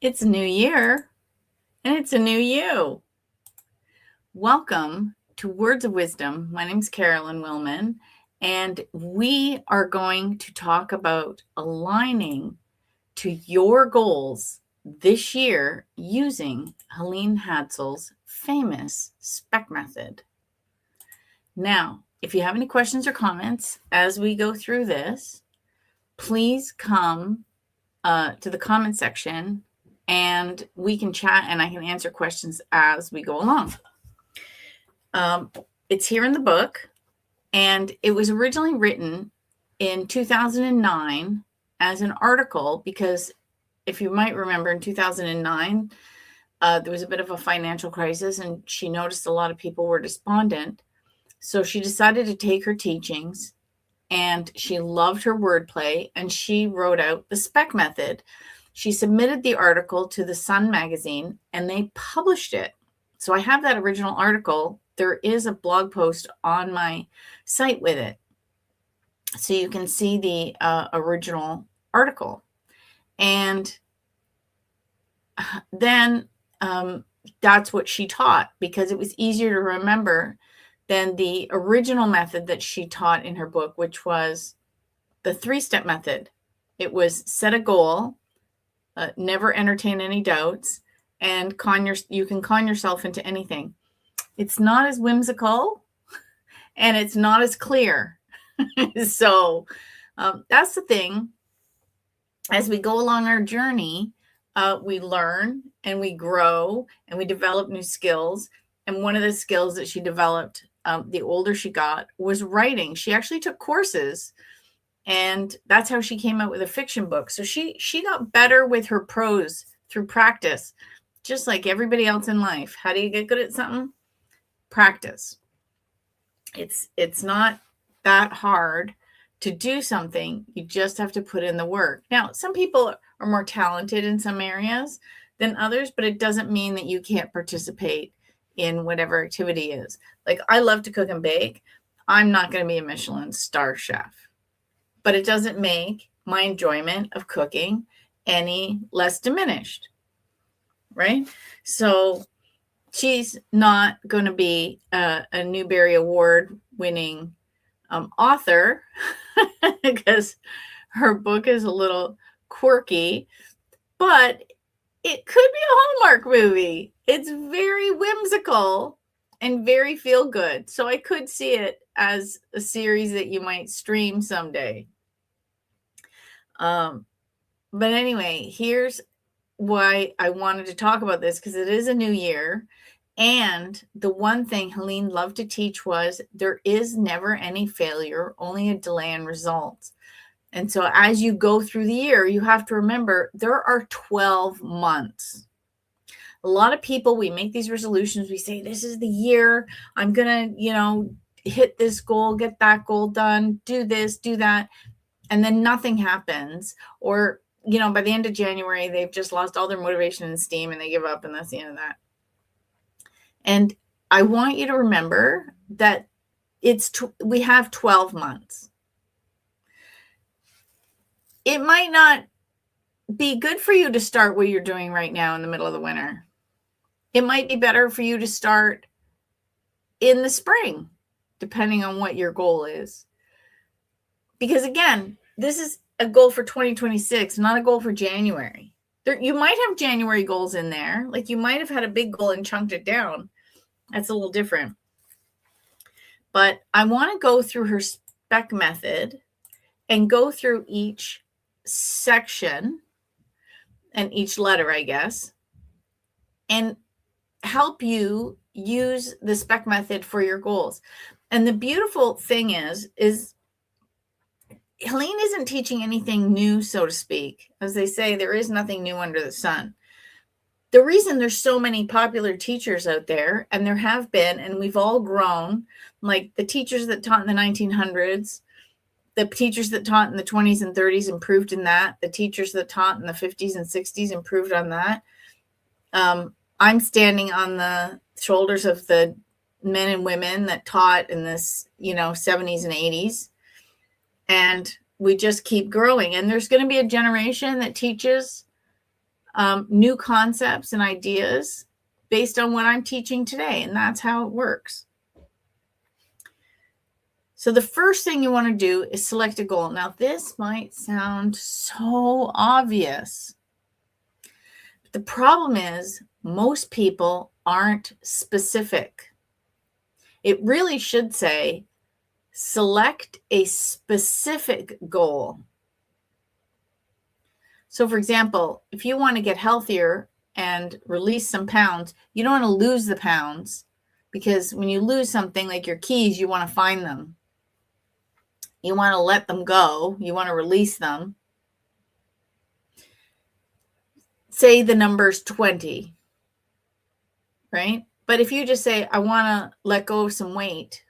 It's a new year and it's a new you. Welcome to Words of Wisdom. My name's Carolyn Willman, and we are going to talk about aligning to your goals this year using Helene Hadsel's famous SPEC method. Now, if you have any questions or comments as we go through this, please come to the comment section and we can chat and I can answer questions as we go along. It's here in the book, and it was originally written in 2009 as an article because if you might remember, in 2009, there was a bit of a financial crisis and she noticed a lot of people were despondent. So she decided to take her teachings, and she loved her wordplay, and she wrote out the SPEC method. She submitted the article to the Sun magazine and they published it. So I have that original article. There is a blog post on my site with it. So you can see the original article. And then that's what she taught because it was easier to remember than the original method that she taught in her book, which was the 3-step method. It was set a goal, never entertain any doubts, and you can con yourself into anything. It's not as whimsical and it's not as clear. So that's the thing. As we go along our journey, we learn and we grow and we develop new skills. And one of the skills that she developed the older she got was writing. She actually took courses, and that's how she came out with a fiction book. So she got better with her prose through practice, just like everybody else in life. How do you get good at something? Practice. It's not that hard to do something. You just have to put in the work. Now, some people are more talented in some areas than others, but it doesn't mean that you can't participate in whatever activity is. Like, I love to cook and bake. I'm not going to be a Michelin star chef, but it doesn't make my enjoyment of cooking any less diminished, right? So she's not going to be a Newbery Award winning author because her book is a little quirky, but it could be a Hallmark movie. It's very whimsical and very feel good. So I could see it as a series that you might stream someday. But anyway, here's why I wanted to talk about this, because it is a new year. And the one thing Helene loved to teach was there is never any failure, only a delay in results. And so as you go through the year, you have to remember there are 12 months. A lot of people, we make these resolutions. We say, this is the year. I'm going to, hit this goal, get that goal done, do this, do that. And then nothing happens. Or, by the end of January, they've just lost all their motivation and steam and they give up, and that's the end of that. And I want you to remember that we have 12 months. It might not be good for you to start what you're doing right now in the middle of the winter. It might be better for you to start in the spring, depending on what your goal is. Because again, this is a goal for 2026, not a goal for January. You might have January goals in there. Like, you might have had a big goal and chunked it down. That's a little different. But I want to go through her SPEC method and go through each section and each letter, I guess, and help you use the SPEC method for your goals. And the beautiful thing is Helene isn't teaching anything new, so to speak. As they say, there is nothing new under the sun. The reason there's so many popular teachers out there, and there have been, and we've all grown, like the teachers that taught in the 1900s, the teachers that taught in the 20s and 30s improved in that. The teachers that taught in the 50s and 60s improved on that. I'm standing on the shoulders of the men and women that taught in this, 70s and 80s. And we just keep growing. And there's going to be a generation that teaches new concepts and ideas based on what I'm teaching today. And that's how it works. So the first thing you want to do is select a goal. Now, this might sound so obvious. But the problem is most people aren't specific. It really should say, select a specific goal. So, for example, if you want to get healthier and release some pounds, you don't want to lose the pounds, because when you lose something like your keys, you want to find them. You want to let them go. You want to release them. Say the number's 20, right? But if you just say, I want to let go of some weight,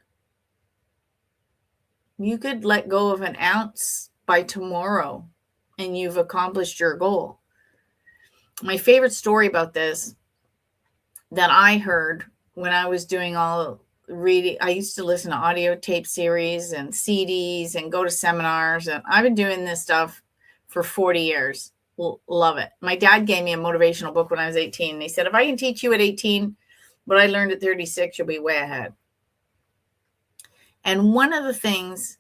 you could let go of an ounce by tomorrow and you've accomplished your goal. My favorite story about this that I heard when I was doing all reading, I used to listen to audio tape series and CDs and go to seminars. And I've been doing this stuff for 40 years. Love it. My dad gave me a motivational book when I was 18. And he said, if I can teach you at 18 what I learned at 36, you'll be way ahead. And one of the things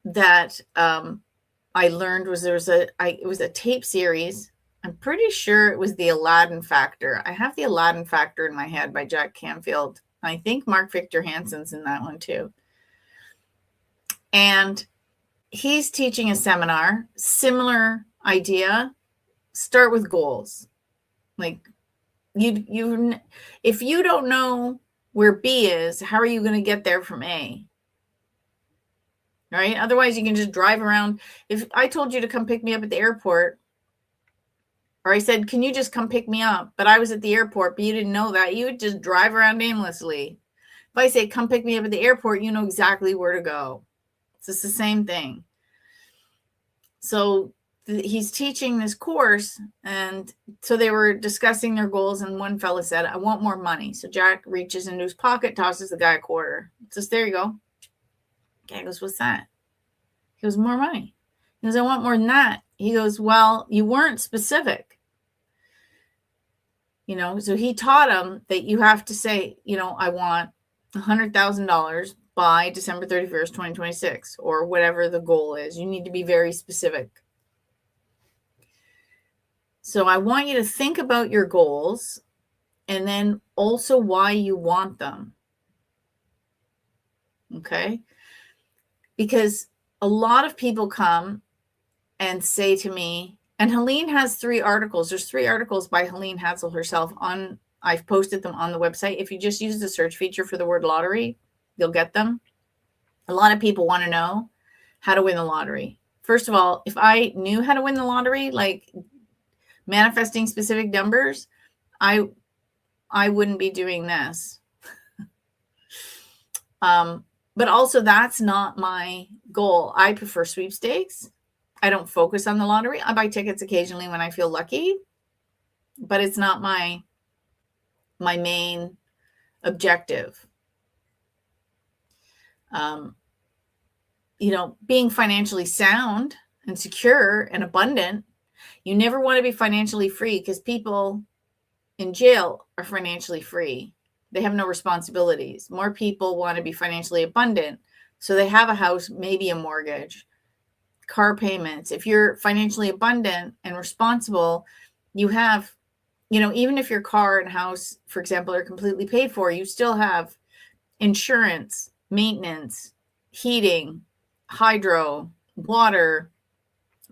that I learned was it was a tape series. I'm pretty sure it was the Aladdin Factor. I have the Aladdin Factor in my head by Jack Canfield. I think Mark Victor Hansen's in that one too. And he's teaching a seminar, similar idea. Start with goals. Like you if you don't know where B is, how are you going to get there from A? Right? Otherwise, you can just drive around. If I told you to come pick me up at the airport, or I said, can you just come pick me up? But I was at the airport, but you didn't know that. You would just drive around aimlessly. If I say, come pick me up at the airport, you know exactly where to go. It's just the same thing. So he's teaching this course. And so they were discussing their goals. And one fella said, I want more money. So Jack reaches into his pocket, tosses the guy a quarter. Says, there you go. Guy goes, what's that? He goes, more money. He goes, I want more than that. He goes, well, you weren't specific. So he taught him that you have to say, I want $100,000 by December 31st, 2026, or whatever the goal is. You need to be very specific. So I want you to think about your goals and then also why you want them. Okay? Because a lot of people come and say to me, and Helene has 3 articles. There's 3 articles by Helene Hatzel herself I've posted them on the website. If you just use the search feature for the word lottery, you'll get them. A lot of people want to know how to win the lottery. First of all, if I knew how to win the lottery, like manifesting specific numbers, I wouldn't be doing this. But also that's not my goal. I prefer sweepstakes. I don't focus on the lottery. I buy tickets occasionally when I feel lucky, but it's not my main objective. Being financially sound and secure and abundant, you never want to be financially free, because people in jail are financially free. They have no responsibilities. More people want to be financially abundant. So they have a house, maybe a mortgage, car payments. If you're financially abundant and responsible, you have, even if your car and house, for example, are completely paid for, you still have insurance, maintenance, heating, hydro, water,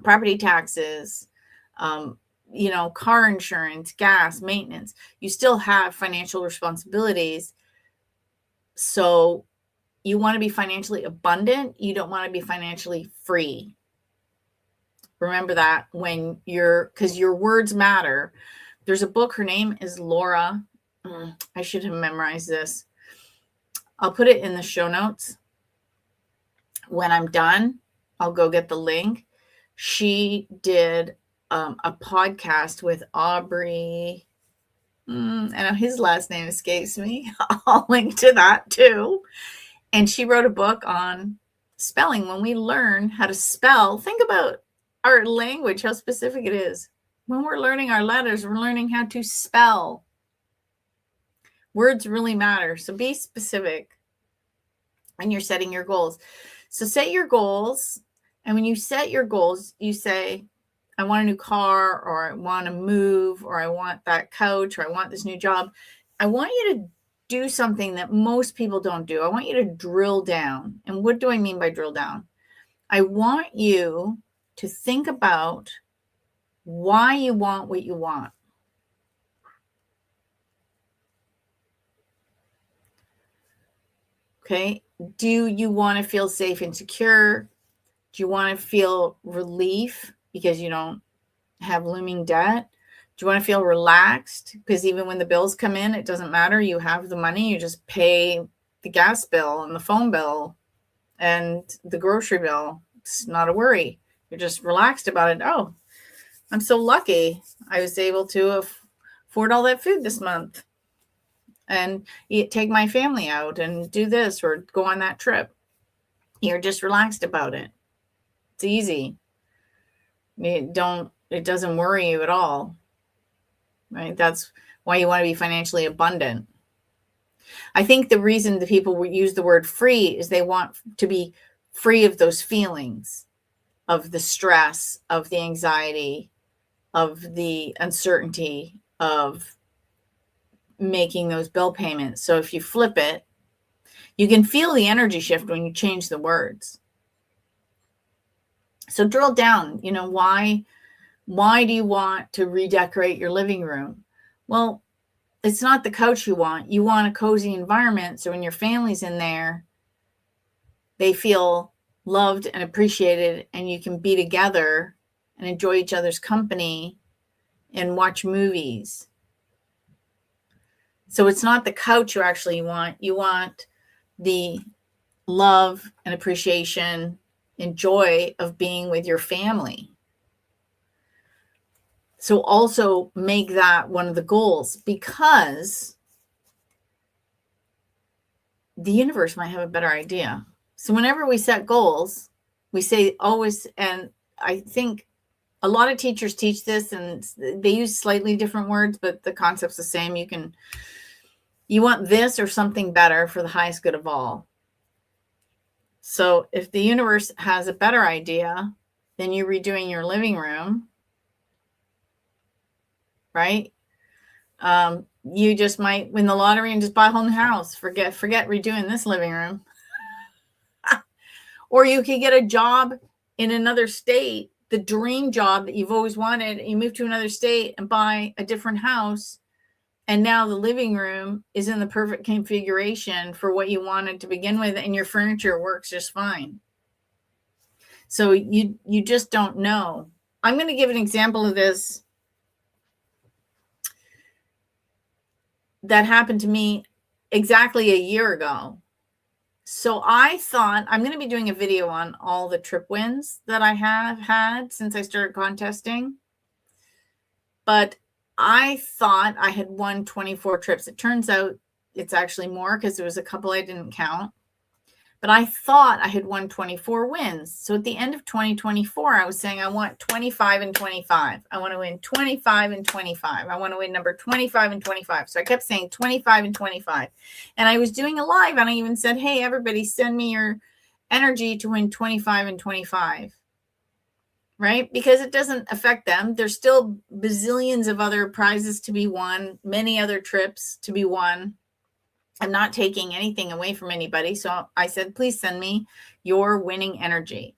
property taxes, car insurance, gas, maintenance. You still have financial responsibilities. So you want to be financially abundant. You don't want to be financially free. Remember that because your words matter. There's a book, her name is Laura. I should have memorized this. I'll put it in the show notes. When I'm done, I'll go get the link. She did a podcast with Aubrey. I know his last name escapes me. I'll link to that too. And she wrote a book on spelling. When we learn how to spell, think about our language, how specific it is. When we're learning our letters, we're learning how to spell. Words really matter. So be specific when you're setting your goals. So set your goals. And when you set your goals, you say, I want a new car, or I want to move, or I want that coach, or I want this new job. I want you to do something that most people don't do. I want you to drill down. And what do I mean by drill down? I want you to think about why you want what you want. Okay. Do you want to feel safe and secure? Do you want to feel relief because you don't have looming debt? Do you want to feel relaxed? Because even when the bills come in, it doesn't matter. You have the money. You just pay the gas bill and the phone bill and the grocery bill. It's not a worry. You're just relaxed about it. Oh, I'm so lucky. I was able to afford all that food this month and take my family out and do this or go on that trip. You're just relaxed about it. It's easy. It doesn't worry you at all, right? That's why you want to be financially abundant. I think the reason the people use the word free is they want to be free of those feelings, of the stress, of the anxiety, of the uncertainty of making those bill payments. So if you flip it, you can feel the energy shift when you change the words. So drill down, why do you want to redecorate your living room? Well, it's not the couch you want. You want a cozy environment. So when your family's in there, they feel loved and appreciated, and you can be together and enjoy each other's company and watch movies. So it's not the couch you actually want. You want the love and appreciation and joy of being with your family. So also make that one of the goals, because the universe might have a better idea. So whenever we set goals, we say always, and I think a lot of teachers teach this and they use slightly different words, but the concept's the same. You want this or something better for the highest good of all. So if the universe has a better idea than you redoing your living room, right? You just might win the lottery and just buy a whole new house. Forget redoing this living room. Or you could get a job in another state, the dream job that you've always wanted. You move to another state and buy a different house. And now the living room is in the perfect configuration for what you wanted to begin with, and your furniture works just fine. So you just don't know. I'm going to give an example of this that happened to me exactly a year ago. So I thought I'm going to be doing a video on all the trip wins that I have had since I started contesting. But I thought I had won 24 trips. It turns out it's actually more because there was a couple I didn't count. But I thought I had won 24 wins. So at the end of 2024, I was saying I want 25 and 25. I want to win 25 and 25. I want to win number 25 and 25. So I kept saying 25 and 25. And I was doing a live and I even said, hey, everybody, send me your energy to win 25 and 25. Right? Because it doesn't affect them. There's still bazillions of other prizes to be won, many other trips to be won. I'm not taking anything away from anybody. So I said, please send me your winning energy.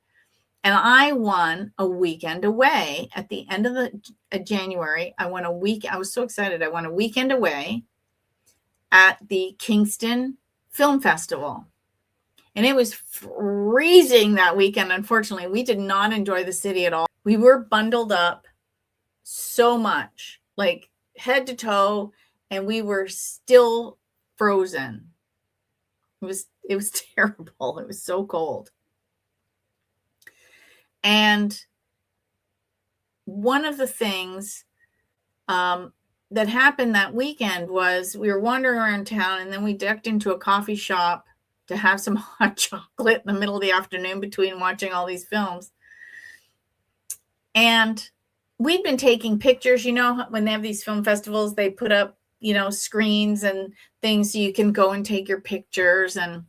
And I won a weekend away at the end of January. I won a week. I was so excited. I won a weekend away at the Kingston Film Festival. And it was freezing that weekend. Unfortunately, we did not enjoy the city at all. We were bundled up so much, like head to toe, and we were still frozen. It was terrible. It was so cold. And one of the things that happened that weekend was we were wandering around town, and then we ducked into a coffee shop to have some hot chocolate in the middle of the afternoon between watching all these films. And we'd been taking pictures, when they have these film festivals, they put up, screens and things so you can go and take your pictures. And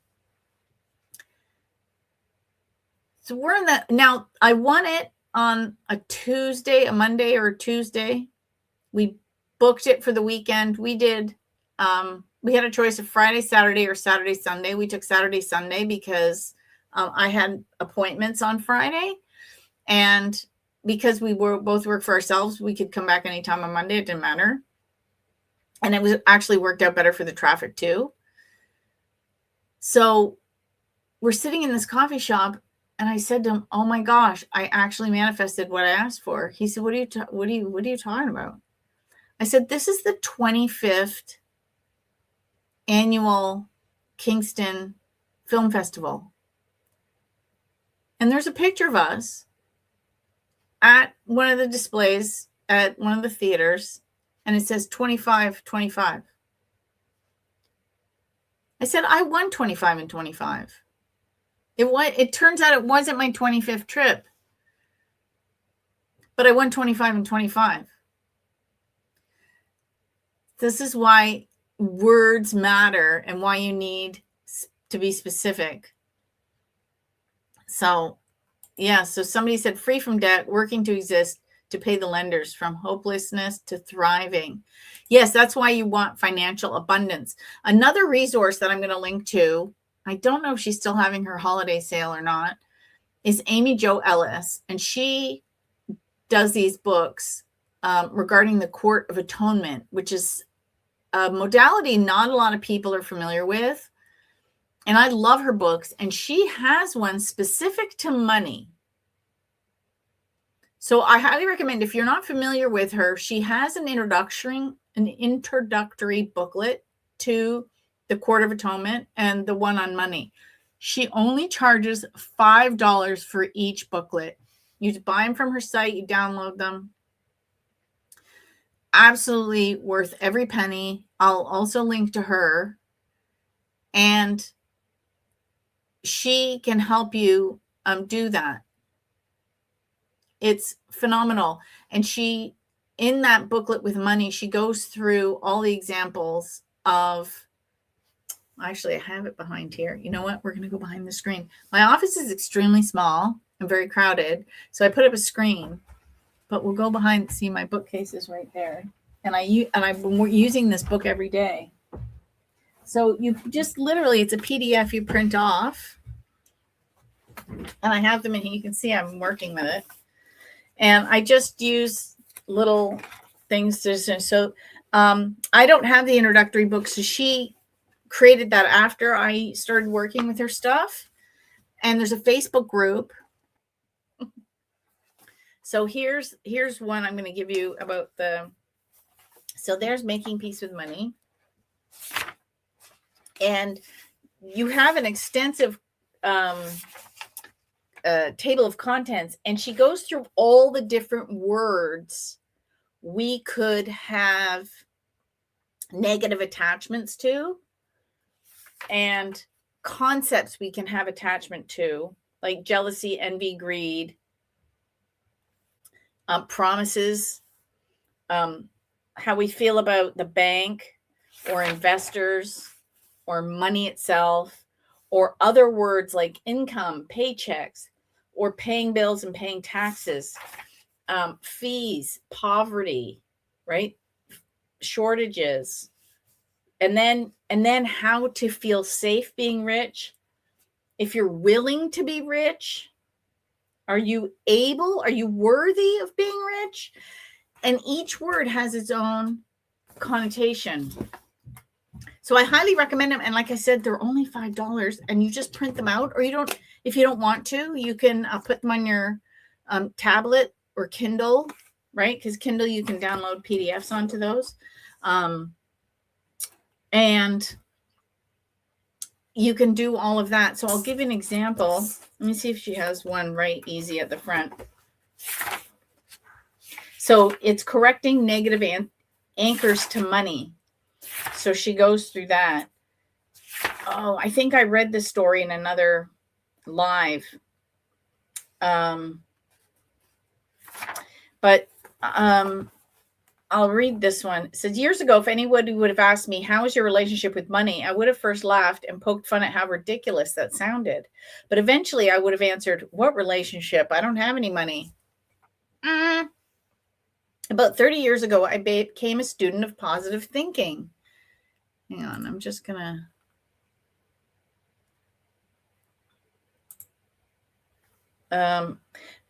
so we're in that. Now, I won it on a Monday or a Tuesday. We booked it for the weekend. We did, we had a choice of Friday, Saturday, or Saturday, Sunday. We took Saturday, Sunday because I had appointments on Friday. And because we both work for ourselves, we could come back anytime on Monday. It didn't matter. And it was actually worked out better for the traffic too. So we're sitting in this coffee shop, and I said to him, "Oh my gosh, I actually manifested what I asked for." He said, "What are you talking about?" I said, "This is the 25th annual Kingston Film Festival. And there's a picture of us at one of the displays at one of the theaters, and it says 25-25. I said, I won 25 and 25. It turns out it wasn't my 25th trip, but I won 25 and 25. This is why words matter and why you need to be specific. So, yeah, so somebody said free from debt, working to exist, to pay the lenders, from hopelessness to thriving. Yes, that's why you want financial abundance. Another resource that I'm going to link to, I don't know if she's still having her holiday sale or not, is Amy Jo Ellis. And she does these books regarding the Court of Atonement, which is a modality not a lot of people are familiar with. And I love her books. And she has one specific to money. So I highly recommend, if you're not familiar with her, she has an introductory booklet to the Court of Atonement and the one on money. She only charges $5 for each booklet. You just buy them from her site, you download them. Absolutely worth every penny. I'll also link to her. And she can help you do that. It's phenomenal. And she, in that booklet with money, she goes through all the examples of, actually, I have it behind here. You know what? We're going to go behind the screen. My office is extremely small and very crowded. So I put up a screen, but we'll go behind, see my bookcase is right there. And I've been using this book every day. So you just literally, it's a PDF you print off. And I have them in here. You can see I'm working with it. And I just use little things to, so I don't have the introductory book. So she created that after I started working with her stuff. And there's a Facebook group. So here's one I'm going to give you about so there's Making Peace with Money. And you have an extensive table of contents, and she goes through all the different words we could have negative attachments to, and concepts we can have attachment to, like jealousy, envy, greed, promises, how we feel about the bank or investors or money itself, or other words like income, paychecks, or paying bills and paying taxes, fees, poverty, right? Shortages. And then how to feel safe being rich. If you're willing to be rich, are you worthy of being rich? And each word has its own connotation. So I highly recommend them. And like I said, they're only $5, and you just print them out, or if you don't want to, you can put them on your tablet or Kindle, right? Because Kindle, you can download PDFs onto those. And you can do all of that. So I'll give you an example. Let me see if she has one right easy at the front. So it's correcting negative anchors to money. So she goes through that. Oh, I think I read this story in another live. But I'll read this one. It says, years ago, if anybody would have asked me, how is your relationship with money? I would have first laughed and poked fun at how ridiculous that sounded. But eventually I would have answered, what relationship? I don't have any money. About 30 years ago, I became a student of positive thinking. Hang on, I'm just going to...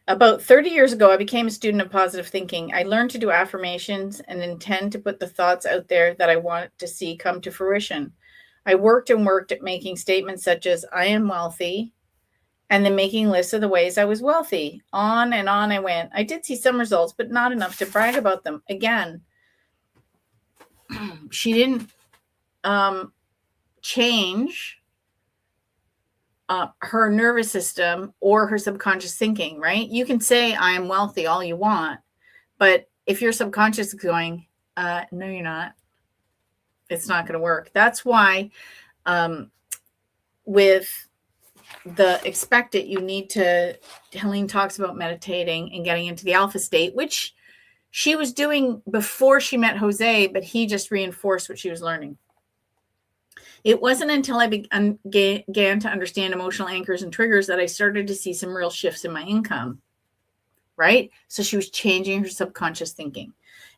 About 30 years ago, I became a student of positive thinking. I learned to do affirmations and intend to put the thoughts out there that I want to see come to fruition. I worked and worked at making statements such as, I am wealthy, and then making lists of the ways I was wealthy. On and on I went. I did see some results, but not enough to brag about them. Again, she didn't change her nervous system or her subconscious thinking, right? You can say, I am wealthy all you want, but if your subconscious is going, no, you're not, it's not going to work. That's why with the expect it, you need to, Helene talks about meditating and getting into the alpha state, which she was doing before she met Jose, but he just reinforced what she was learning. It wasn't until I began to understand emotional anchors and triggers that I started to see some real shifts in my income, right? So she was changing her subconscious thinking.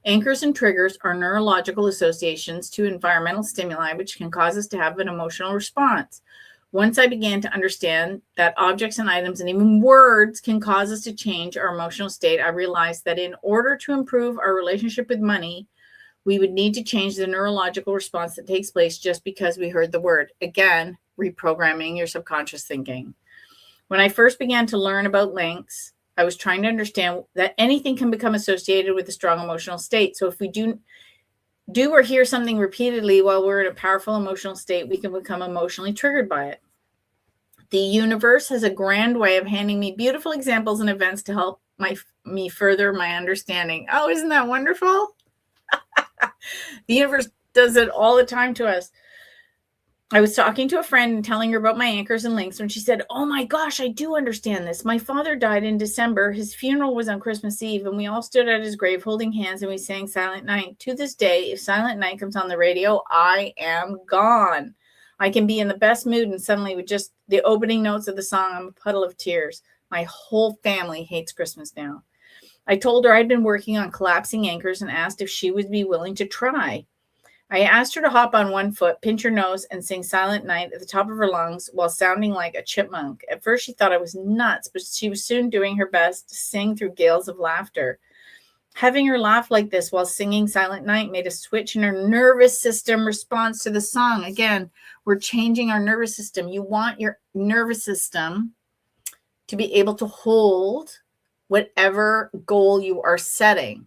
Anchors and triggers are neurological associations to environmental stimuli, which can cause us to have an emotional response. Once I began to understand that objects and items and even words can cause us to change our emotional state, I realized that in order to improve our relationship with money, we would need to change the neurological response that takes place just because we heard the word. Again, reprogramming your subconscious thinking. When I first began to learn about links, I was trying to understand that anything can become associated with a strong emotional state. So if we do or hear something repeatedly while we're in a powerful emotional state, we can become emotionally triggered by it. The universe has a grand way of handing me beautiful examples and events to help me further my understanding. Oh, isn't that wonderful? The universe does it all the time to us. I was talking to a friend and telling her about my anchors and links when she said, oh my gosh, I do understand this. My father died in December. His funeral was on Christmas Eve, and we all stood at his grave holding hands and we sang Silent Night. To this day, if Silent Night comes on the radio, I am gone. I can be in the best mood and suddenly with just the opening notes of the song, I'm a puddle of tears. My whole family hates Christmas now. I told her I'd been working on collapsing anchors and asked if she would be willing to try. I asked her to hop on one foot, pinch her nose, and sing Silent Night at the top of her lungs while sounding like a chipmunk. At first, she thought I was nuts, but she was soon doing her best to sing through gales of laughter. Having her laugh like this while singing Silent Night made a switch in her nervous system response to the song. Again, we're changing our nervous system. You want your nervous system to be able to hold whatever goal you are setting,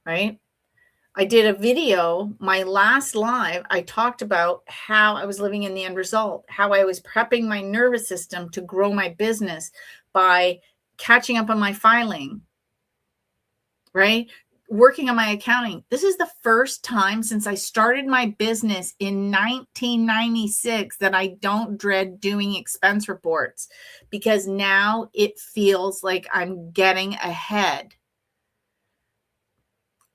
right? I did a video, my last live, I talked about how I was living in the end result, how I was prepping my nervous system to grow my business by catching up on my filing, right? Working on my accounting. This is the first time since I started my business in 1996 that I don't dread doing expense reports, because now it feels like I'm getting ahead.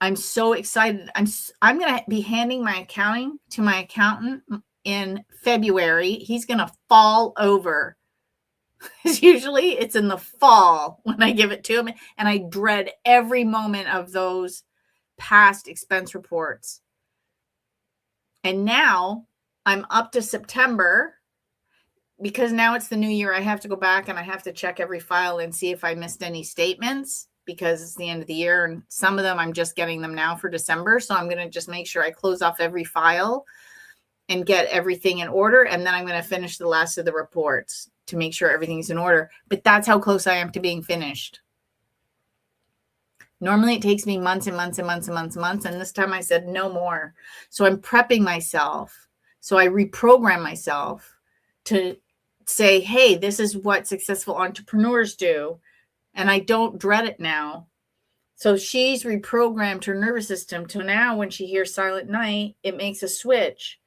I'm so excited. I'm going to be handing my accounting to my accountant in February. He's going to fall over. Usually it's in the fall when I give it to him, and I dread every moment of those past expense reports. And now I'm up to September, because now it's the new year. I have to go back and I have to check every file and see if I missed any statements, because it's the end of the year, and some of them I'm just getting them now for December. So I'm going to just make sure I close off every file and get everything in order. And then I'm going to finish the last of the reports to make sure everything's in order. But that's how close I am to being finished. Normally it takes me months and months and months and months and months. And this time I said no more. So I'm prepping myself. So I reprogram myself to say, hey, this is what successful entrepreneurs do. And I don't dread it now. So she's reprogrammed her nervous system to now when she hears Silent Night, it makes a switch.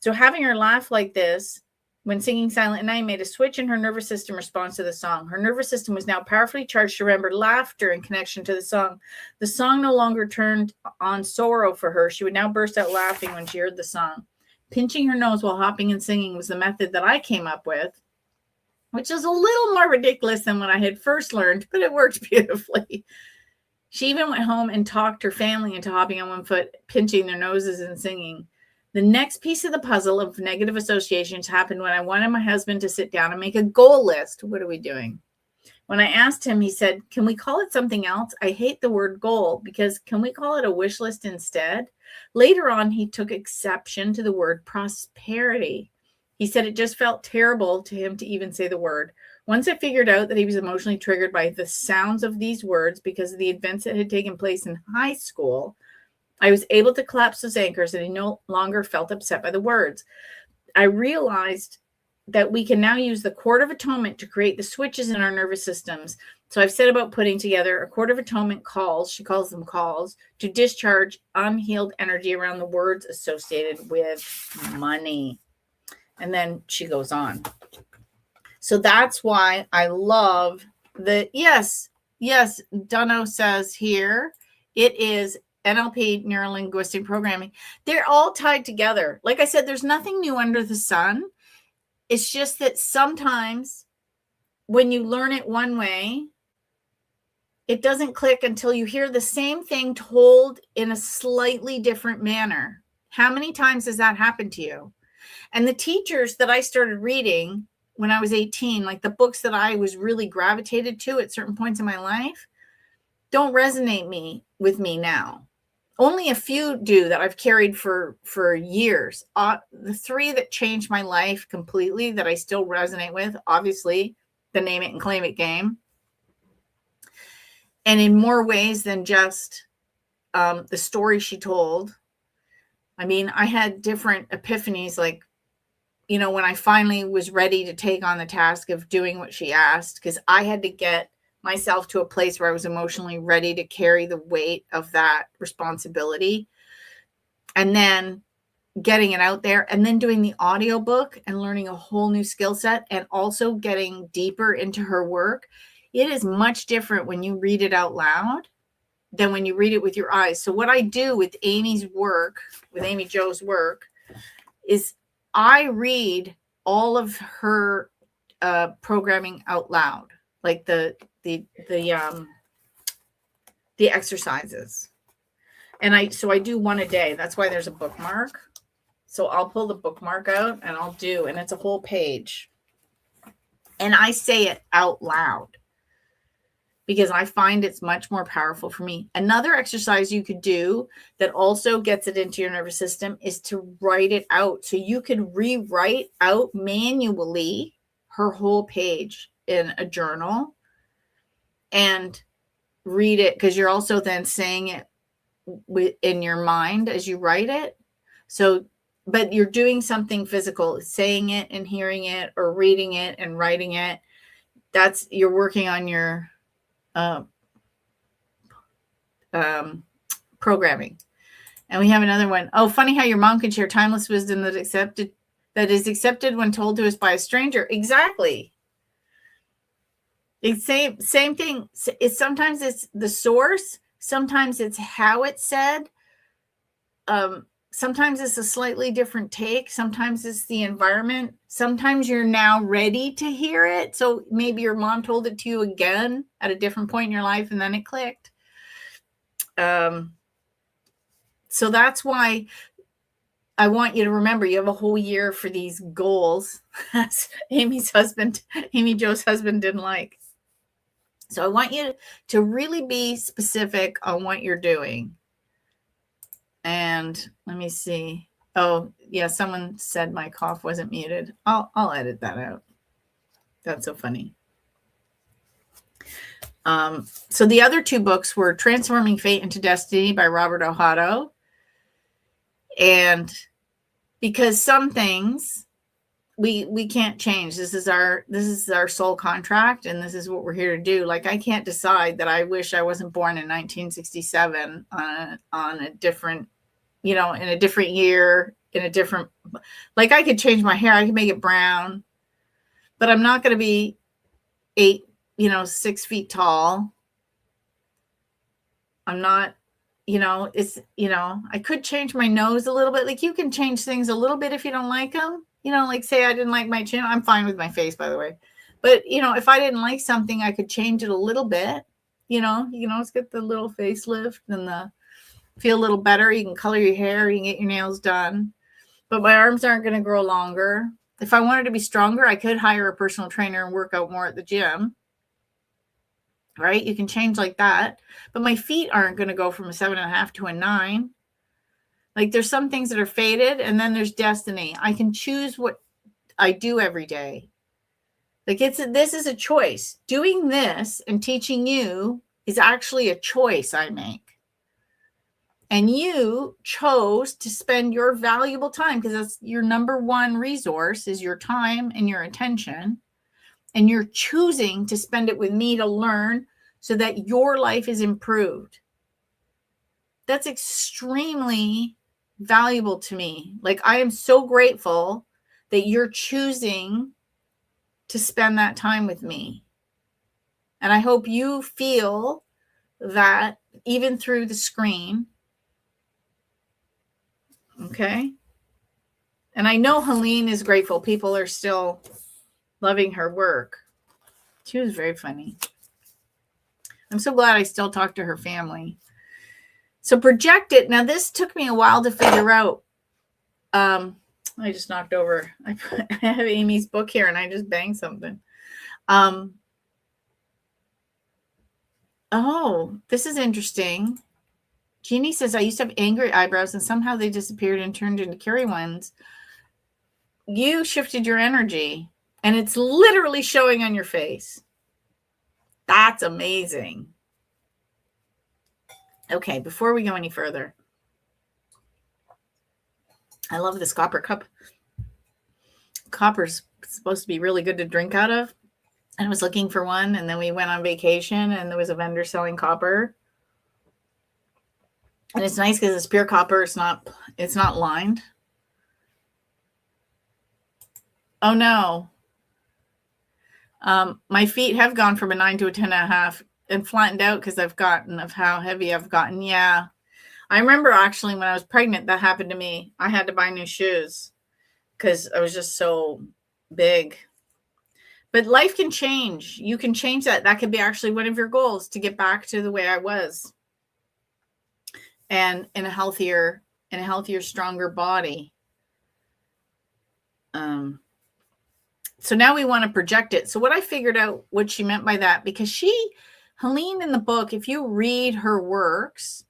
So having her laugh like this when singing Silent Night made a switch in her nervous system response to the song. Her nervous system was now powerfully charged to remember laughter in connection to the song. The song no longer turned on sorrow for her. She would now burst out laughing when she heard the song. Pinching her nose while hopping and singing was the method that I came up with, which is a little more ridiculous than what I had first learned, but it worked beautifully. She even went home and talked her family into hopping on one foot, pinching their noses and singing. The next piece of the puzzle of negative associations happened when I wanted my husband to sit down and make a goal list. What are we doing? When I asked him, he said, "Can we call it something else? I hate the word goal because can we call it a wish list instead?" Later on, he took exception to the word prosperity. He said it just felt terrible to him to even say the word. Once I figured out that he was emotionally triggered by the sounds of these words because of the events that had taken place in high school, I was able to collapse those anchors and he no longer felt upset by the words. I realized that we can now use the cord of atonement to create the switches in our nervous systems. So I've set about putting together a cord of atonement calls, she calls them calls, to discharge unhealed energy around the words associated with money. And then she goes on. So that's why I love the, yes, Dunno says here, it is NLP, neuro-linguistic programming. They're all tied together. Like I said, there's nothing new under the sun. It's just that sometimes when you learn it one way, it doesn't click until you hear the same thing told in a slightly different manner. How many times has that happened to you? And the teachers that I started reading when I was 18, like the books that I was really gravitated to at certain points in my life, don't resonate with me now. Only a few do that I've carried for years. The three that changed my life completely that I still resonate with, obviously, the Name It and Claim It game. And in more ways than just the story she told. I mean, I had different epiphanies, like, you know, when I finally was ready to take on the task of doing what she asked, because I had to get myself to a place where I was emotionally ready to carry the weight of that responsibility, and then getting it out there, and then doing the audiobook and learning a whole new skill set, and also getting deeper into her work. It is much different when you read it out loud than when you read it with your eyes. So what I do with Amy's work, with Amy Jo's work, is I read all of her programming out loud, like the exercises. And I do one a day. That's why there's a bookmark. So I'll pull the bookmark out and and it's a whole page. And I say it out loud because I find it's much more powerful for me. Another exercise you could do that also gets it into your nervous system is to write it out. So you could rewrite out manually her whole page in a journal and read it, because you're also then saying it in your mind as you write it. So, but you're doing something physical, saying it and hearing it, or reading it and writing it. You're working on your programming. And we have another one. Oh, funny how your mom can share timeless wisdom that is accepted when told to us by a stranger. Exactly. It's same thing. Sometimes it's the source. Sometimes it's how it's said. Sometimes it's a slightly different take. Sometimes it's the environment. Sometimes you're now ready to hear it. So maybe your mom told it to you again at a different point in your life, and then it clicked. So that's why I want you to remember you have a whole year for these goals. Amy Jo's husband didn't like. So I want you to really be specific on what you're doing. And let me see. Oh, yeah, someone said my cough wasn't muted. I'll edit that out. That's so funny. So the other two books were Transforming Fate into Destiny by Robert Ohotto. And because some things we can't change. This is our soul contract, and this is what we're here to do. Like, I can't decide that I wish I wasn't born in 1967 on a different, in a different year in a different, like I could change my hair. I could make it brown, but I'm not going to be 6 feet tall. I'm not, I could change my nose a little bit. Like you can change things a little bit if you don't like them. Like say I didn't like my chin. I'm fine with my face, by the way. But, if I didn't like something, I could change it a little bit. You can always get the little facelift and feel a little better. You can color your hair. You can get your nails done. But my arms aren't going to grow longer. If I wanted to be stronger, I could hire a personal trainer and work out more at the gym. Right? You can change like that. But my feet aren't going to go from a 7.5 to a 9. Like there's some things that are fated, and then there's destiny. I can choose what I do every day. Like this is a choice. Doing this and teaching you is actually a choice I make. And you chose to spend your valuable time, because that's your number one resource, is your time and your attention. And you're choosing to spend it with me to learn so that your life is improved. That's extremely valuable to me. Like I am so grateful that you're choosing to spend that time with me. And I hope you feel that even through the screen. Okay. And I know Helene is grateful. People are still loving her work. She was very funny. I'm so glad I still talk to her family. So project it. Now, this took me a while to figure out. I just knocked over. I have Amy's book here and I just banged something. Oh, this is interesting. Jeannie says, I used to have angry eyebrows and somehow they disappeared and turned into carry ones. You shifted your energy and it's literally showing on your face. That's amazing. Okay, before we go any further, I love this copper cup. Copper's supposed to be really good to drink out of. And I was looking for one, and then we went on vacation, and there was a vendor selling copper. And it's nice because it's pure copper. It's not lined. Oh no. My feet have gone from a 9 to a 10.5 and flattened out because I've gotten of how heavy I've gotten. Yeah. I remember actually when I was pregnant, that happened to me. I had to buy new shoes because I was just so big. But life can change. You can change that. That could be actually one of your goals, to get back to the way I was. And in a healthier, stronger body. So now we want to project it. So what I figured out what she meant by that, because Helene in the book, if you read her works,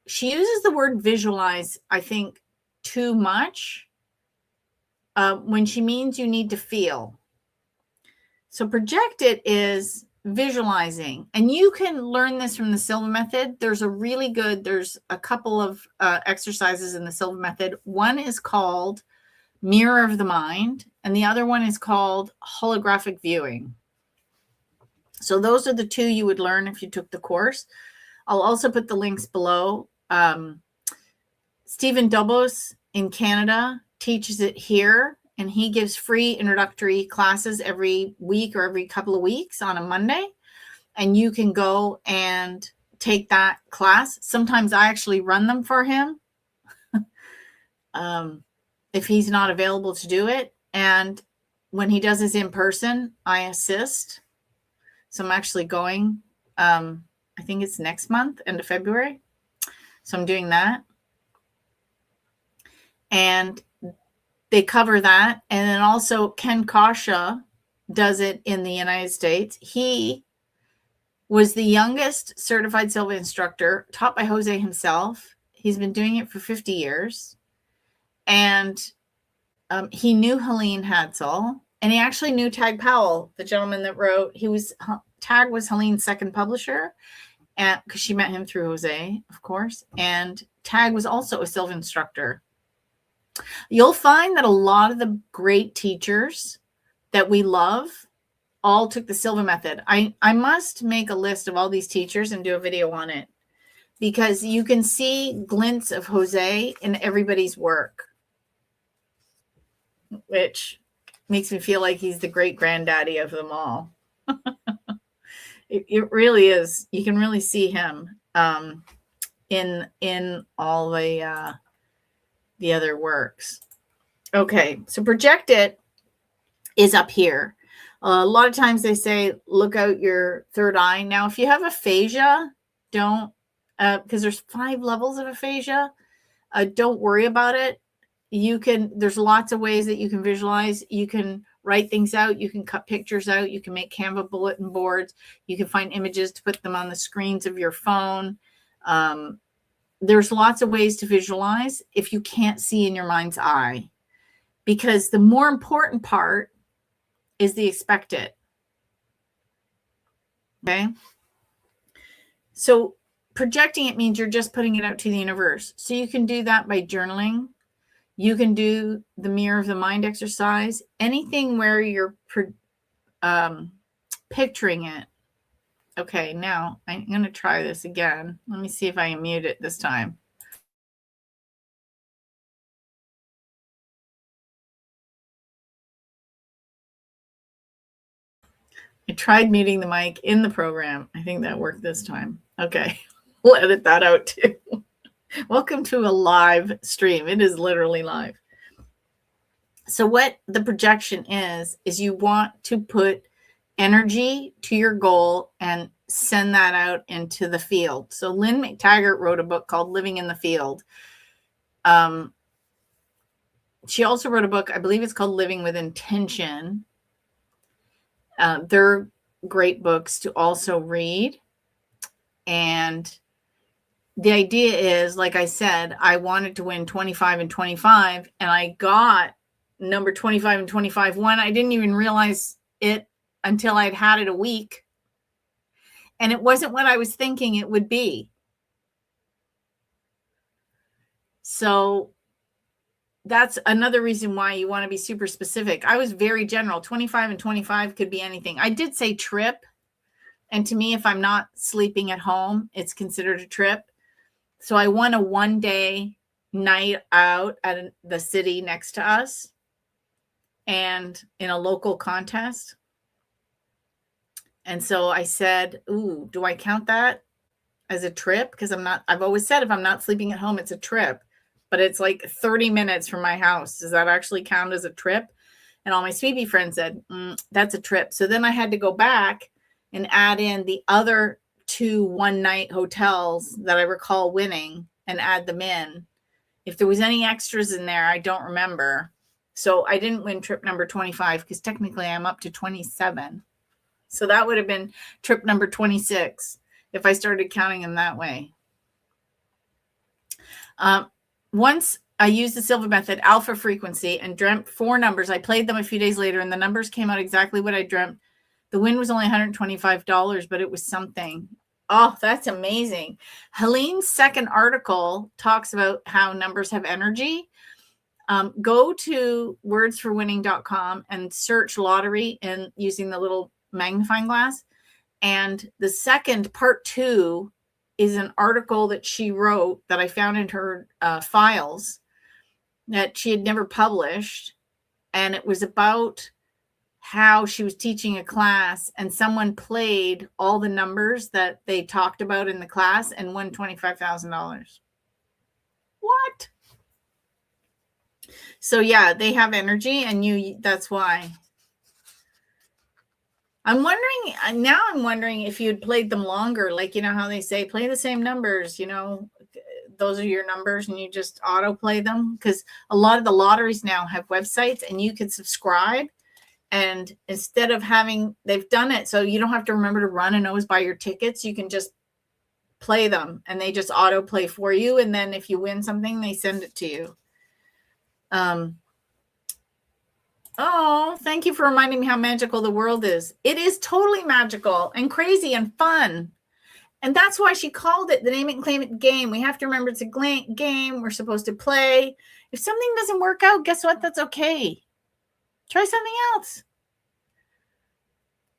she uses the word visualize, I think, too much when she means you need to feel. So project it is visualizing. And you can learn this from the Silva method. There's a couple of exercises in the Silva method. One is called Mirror of the Mind, and the other one is called holographic viewing. So those are the two you would learn if you took the course. I'll also put the links below. Stephen Dobos in Canada teaches it here, and he gives free introductory classes every week or every couple of weeks on a Monday. And you can go and take that class. Sometimes I actually run them for him if he's not available to do it. And when he does his in person, I assist. So I'm actually going, I think it's next month, end of February. So I'm doing that. And they cover that. And then also Ken Kasha does it in the United States. He was the youngest certified Silva instructor, taught by Jose himself. He's been doing it for 50 years. And he knew Helene Hadsell, and he actually knew Tag Powell, the gentleman that wrote. Tag was Helene's second publisher, and because she met him through Jose, of course. And Tag was also a Silva instructor. You'll find that a lot of the great teachers that we love all took the Silva method. I must make a list of all these teachers and do a video on it, because you can see glints of Jose in everybody's work. which makes me feel like he's the great granddaddy of them all. It really is. You can really see him in all the other works. Okay, so project it is up here. A lot of times they say, look out your third eye. Now, if you have aphasia, don't, because there's 5 levels of aphasia, don't worry about it. There's lots of ways that you can visualize. You can write things out. You can cut pictures out. You can make Canva bulletin boards. You can find images to put them on the screens of your phone. There's lots of ways to visualize if you can't see in your mind's eye, because the more important part is the expected. Okay. So projecting it means you're just putting it out to the universe. So you can do that by journaling. You can do the mirror of the mind exercise, anything where you're picturing it. Okay, now I'm going to try this again. Let me see if I can mute it this time. I tried muting the mic in the program. I think that worked this time. Okay, we'll edit that out too. Welcome to a live stream. It is literally live. So what the projection is you want to put energy to your goal and send that out into the field. So Lynn McTaggart wrote a book called Living in the Field. She also wrote a book, I believe it's called Living with Intention. They're great books to also read. And the idea is, like I said, I wanted to win 25 and 25, and I got number 25 and 25 won. I didn't even realize it until I'd had it a week. And it wasn't what I was thinking it would be. So that's another reason why you want to be super specific. I was very general. 25 and 25 could be anything. I did say trip. And to me, if I'm not sleeping at home, it's considered a trip. So I won a 1-day night out at the city next to us and in a local contest. And so I said, ooh, do I count that as a trip? Because I've always said if I'm not sleeping at home, it's a trip. But it's like 30 minutes from my house. Does that actually count as a trip? And all my Sweepy friends said, that's a trip. So then I had to go back and add in the other 2 one-night hotels that I recall winning and add them in. If there was any extras in there, I don't remember. So I didn't win trip number 25 because technically I'm up to 27. So that would have been trip number 26 if I started counting them that way. Once I used the Silva method, alpha frequency, and dreamt 4 numbers. I played them a few days later, and the numbers came out exactly what I dreamt. The win was only $125, but it was something. Oh, that's amazing. Helene's second article talks about how numbers have energy. Go to wordsforwinning.com and search lottery and using the little magnifying glass. And the second, part 2, is an article that she wrote that I found in her files that she had never published. And it was about how she was teaching a class and someone played all the numbers that they talked about in the class and won $25,000. What? So yeah, they have energy, and that's why. I'm wondering if you'd played them longer, like, you know how they say play the same numbers, those are your numbers, and you just autoplay them, because a lot of the lotteries now have websites and you can subscribe, and instead of they've done it so you don't have to remember to run and always buy your tickets. You can just play them and they just autoplay for you, and then if you win something, they send it to you. Oh, thank you for reminding me how magical the world is. It is totally magical and crazy and fun. And that's why she called it the name it and claim it game. We have to remember it's a game we're supposed to play. If something doesn't work out, guess what? That's okay. Try something else.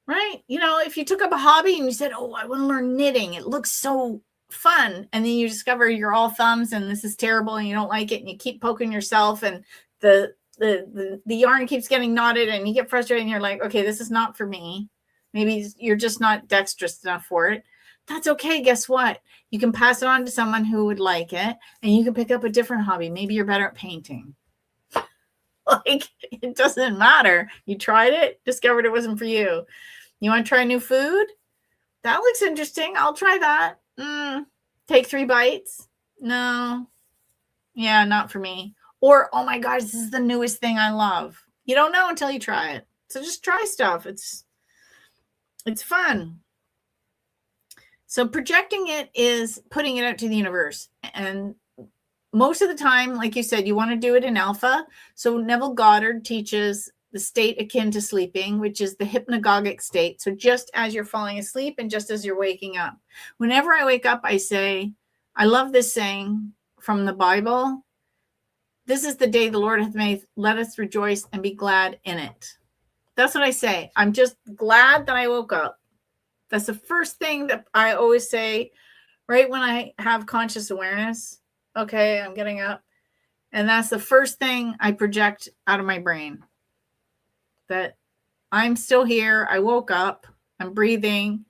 Right? If you took up a hobby and you said, oh, I want to learn knitting. It looks so fun. And then you discover you're all thumbs and this is terrible and you don't like it and you keep poking yourself and the the yarn keeps getting knotted and you get frustrated and you're like, okay, this is not for me. Maybe you're just not dexterous enough for it. That's okay. Guess what? You can pass it on to someone who would like it, and you can pick up a different hobby. Maybe you're better at painting. Like, it doesn't matter. You tried it, discovered it wasn't for you. You want to try new food? That looks interesting. I'll try that. Take 3 bites. No. Yeah, not for me. Or, oh my gosh, this is the newest thing I love. You don't know until you try it. So just try stuff. It's fun. So projecting it is putting it out to the universe. And most of the time, like you said, you want to do it in alpha. So Neville Goddard teaches the state akin to sleeping, which is the hypnagogic state. So just as you're falling asleep and just as you're waking up. Whenever I wake up, I say, I love this saying from the Bible. This is the day the Lord hath made. Let us rejoice and be glad in it. That's what I say. I'm just glad that I woke up. That's the first thing that I always say right when I have conscious awareness. Okay, I'm getting up. And that's the first thing I project out of my brain. That I'm still here. I woke up. I'm breathing.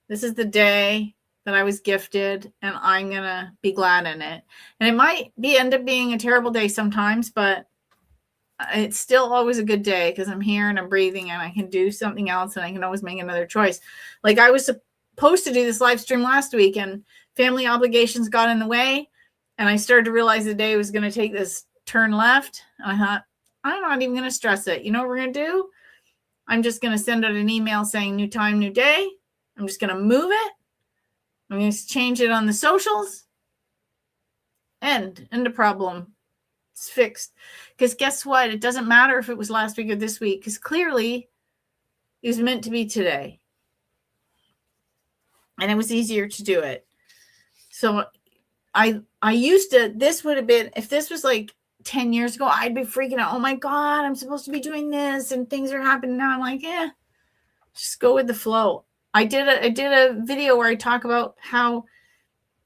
This is the day that I was gifted, and I'm going to be glad in it. And it might end up being a terrible day sometimes, but it's still always a good day because I'm here and I'm breathing and I can do something else and I can always make another choice. Like I was supposed to do this live stream last week and family obligations got in the way. And I started to realize the day was going to take this turn left. And I thought, I'm not even going to stress it. You know what we're going to do? I'm just going to send out an email saying new time, new day. I'm just going to move it. I'm going to change it on the socials. End of problem. It's fixed. Because guess what? It doesn't matter if it was last week or this week, because clearly it was meant to be today. And it was easier to do it. So I used to, this would have been, if this was like 10 years ago, I'd be freaking out. Oh my God, I'm supposed to be doing this and things are happening now. I'm like, just go with the flow. I did a video where I talk about how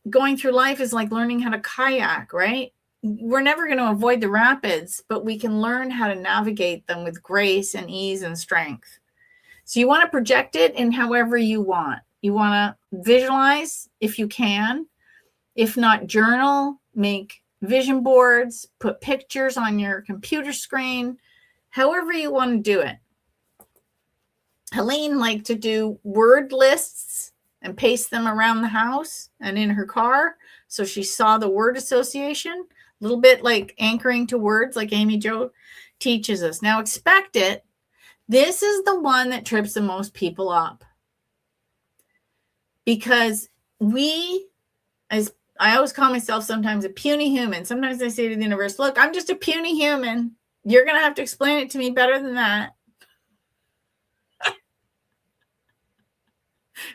going through life is like learning how to kayak, right? We're never going to avoid the rapids, but we can learn how to navigate them with grace and ease and strength. So you want to project it in however you want. You want to visualize if you can. If not, journal, make vision boards, put pictures on your computer screen, however you want to do it. Helene liked to do word lists and paste them around the house and in her car. So she saw the word association, a little bit like anchoring to words like Amy Jo teaches us. Now expect it. This is the one that trips the most people up. Because as I always call myself sometimes a puny human. Sometimes I say to the universe, look, I'm just a puny human. You're going to have to explain it to me better than that.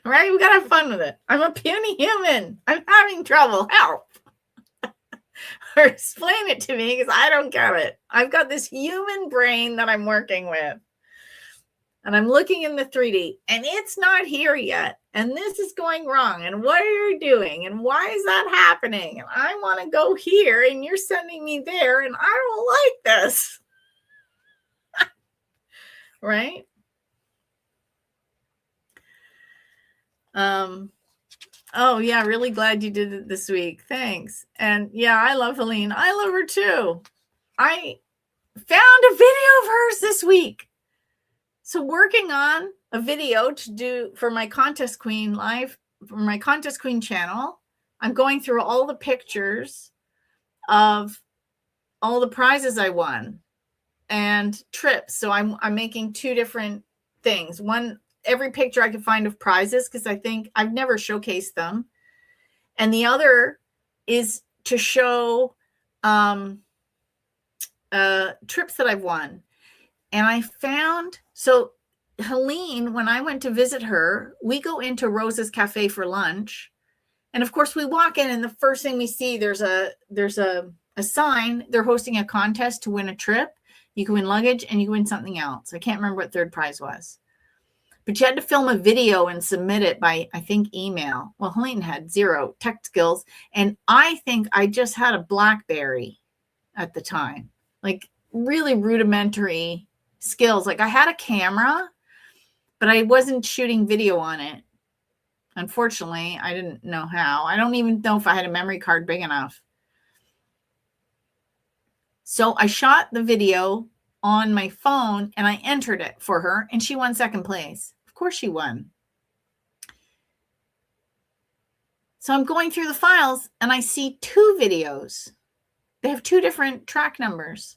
Right? We got to have fun with it. I'm a puny human. I'm having trouble. Help. Or explain it to me because I don't get it. I've got this human brain that I'm working with. And I'm looking in the 3D and it's not here yet. And this is going wrong. And what are you doing? And why is that happening? And I want to go here and you're sending me there and I don't like this. Right? Oh yeah, really glad you did it this week. Thanks. And yeah, I love Helene. I love her too. I found a video of hers this week. So working on a video to do for my Contest Queen live, for my Contest Queen channel. I'm going through all the pictures of all the prizes I won and trips. So I'm making 2 different things. One, every picture I could find of prizes, because I think I've never showcased them. And the other is to show trips that I've won. And I found, so Helene, when I went to visit her, we go into Rosa's Cafe for lunch. And of course we walk in and the first thing we see, there's a sign. They're hosting a contest to win a trip. You can win luggage and you can win something else. I can't remember what third prize was. But you had to film a video and submit it by, I think, email. Well, Helene had 0 tech skills. And I think I just had a BlackBerry at the time. Like, really rudimentary skills. Like I had a camera, but I wasn't shooting video on it. Unfortunately, I didn't know how. I don't even know if I had a memory card big enough. So I shot the video on my phone and I entered it for her, and she won second place. Of course she won. So I'm going through the files and I see 2 videos. They have 2 different track numbers.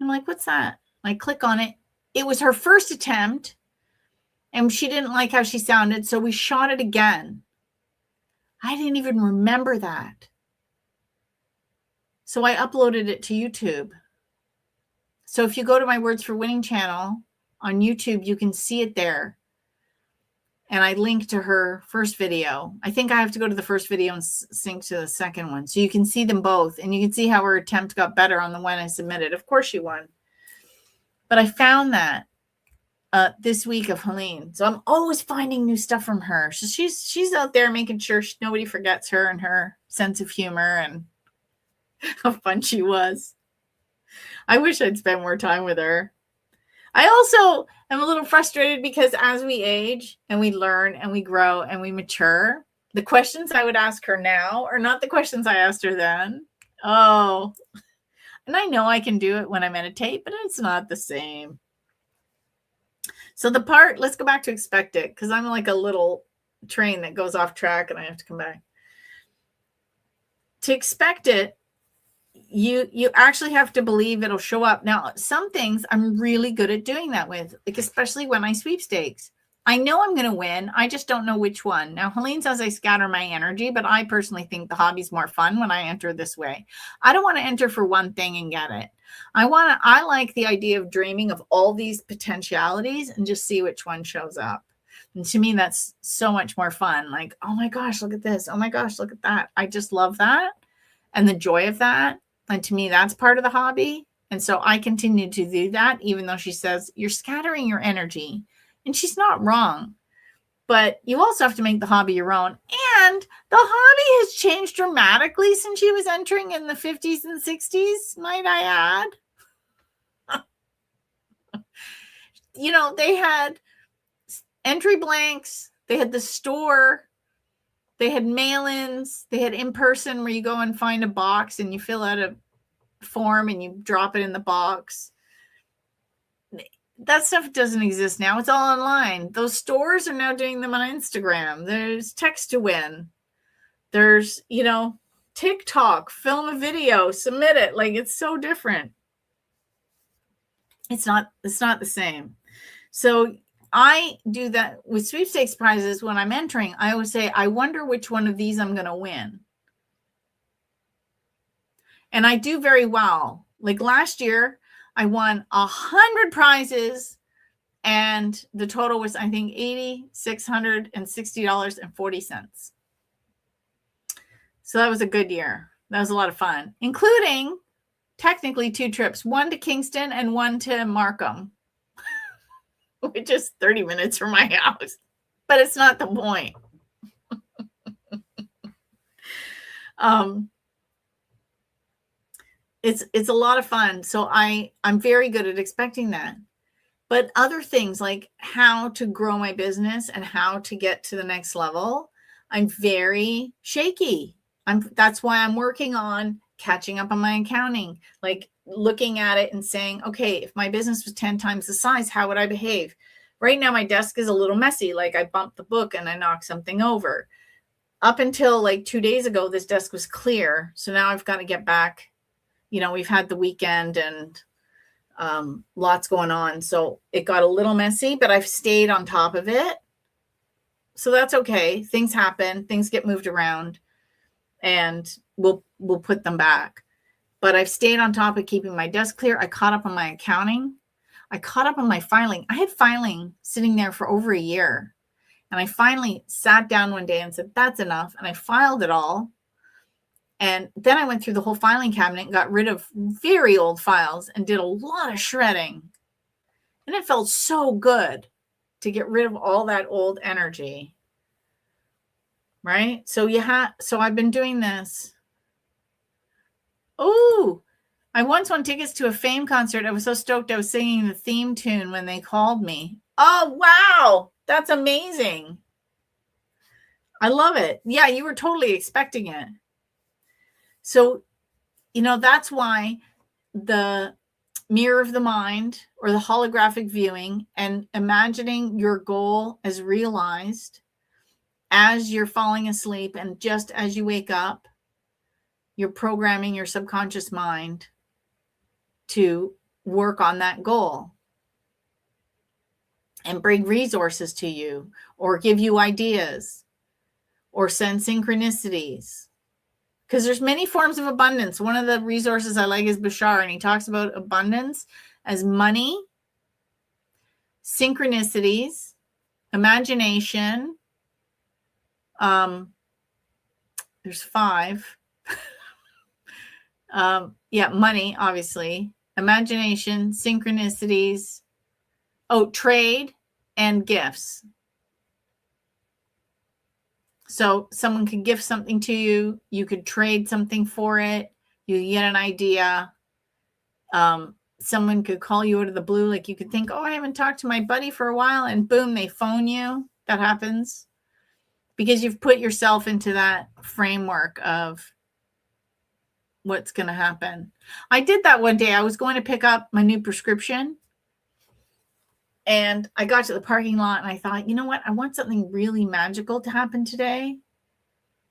I'm like, what's that? I click on it. It was her first attempt and she didn't like how she sounded, so we shot it again. I didn't even remember that. So I uploaded it to YouTube. So if you go to my Words for Winning channel on YouTube, you can see it there. And I link to her first video. I think I have to go to the first video and sync to the second one. So you can see them both. And you can see how her attempt got better on the one I submitted. Of course she won. But I found that this week of Helene. So I'm always finding new stuff from her. So she's out there making sure nobody forgets her and her sense of humor and how fun she was. I wish I'd spend more time with her. I also am a little frustrated because as we age and we learn and we grow and we mature, the questions I would ask her now are not the questions I asked her then. Oh, and I know I can do it when I meditate, but it's not the same. So let's go back to expect it, because I'm like a little train that goes off track and I have to come back. To expect it, you actually have to believe it'll show up. Now, some things I'm really good at doing that with, like especially when I sweepstakes. I know I'm going to win. I just don't know which one. Now, Helene says I scatter my energy, but I personally think the hobby's more fun when I enter this way. I don't want to enter for one thing and get it. I like the idea of dreaming of all these potentialities and just see which one shows up. And to me, that's so much more fun. Like, oh my gosh, look at this. Oh my gosh, look at that. I just love that. And the joy of that. And to me, that's part of the hobby. And so I continue to do that, even though she says you're scattering your energy. And she's not wrong. But you also have to make the hobby your own. And the hobby has changed dramatically since she was entering in the 50s and 60s, might I add. You know, they had entry blanks. They had the store. They had mail-ins. They had in-person where you go and find a box and you fill out a form and you drop it in the box. That stuff doesn't exist now. It's all online. Those stores are now doing them on Instagram. There's text to win. There's, TikTok, film a video, submit it. Like, it's so different. It's not the same. So I do that with sweepstakes prizes. When I'm entering, I always say, I wonder which one of these I'm going to win. And I do very well. Like last year, I won 100 prizes and the total was, I think, $8,660.40. So that was a good year. That was a lot of fun, including technically 2 trips, one to Kingston and one to Markham, which is 30 minutes from my house. But it's not the point. It's a lot of fun. So I'm very good at expecting that. But other things like how to grow my business and how to get to the next level, I'm very shaky. That's why I'm working on catching up on my accounting, like looking at it and saying, okay, if my business was 10 times the size, how would I behave? Right now, my desk is a little messy. Like I bumped the book and I knocked something over. Up until like 2 days ago, this desk was clear. So now I've got to get back. We've had the weekend and lots going on. So it got a little messy, but I've stayed on top of it. So that's okay. Things happen. Things get moved around and we'll put them back. But I've stayed on top of keeping my desk clear. I caught up on my accounting. I caught up on my filing. I had filing sitting there for over a year. And I finally sat down one day and said, that's enough. And I filed it all. And then I went through the whole filing cabinet and got rid of very old files and did a lot of shredding. And it felt so good to get rid of all that old energy. Right? So I've been doing this. Oh, I once won tickets to a Fame concert. I was so stoked I was singing the theme tune when they called me. Oh, wow. That's amazing. I love it. Yeah, you were totally expecting it. So, that's why the mirror of the mind or the holographic viewing and imagining your goal as realized as you're falling asleep and just as you wake up, you're programming your subconscious mind to work on that goal and bring resources to you or give you ideas or send synchronicities. Because there's many forms of abundance. One of the resources I like is Bashar, and he talks about abundance as money, synchronicities, imagination. There's 5. Money, obviously, imagination, synchronicities, trade, and gifts. So someone could gift something to you. You could trade something for it. You get an idea. Someone could call you out of the blue. Like you could think, I haven't talked to my buddy for a while. And boom, they phone you. That happens because you've put yourself into that framework of what's going to happen. I did that one day. I was going to pick up my new prescription. And I got to the parking lot and I thought, you know what? I want something really magical to happen today.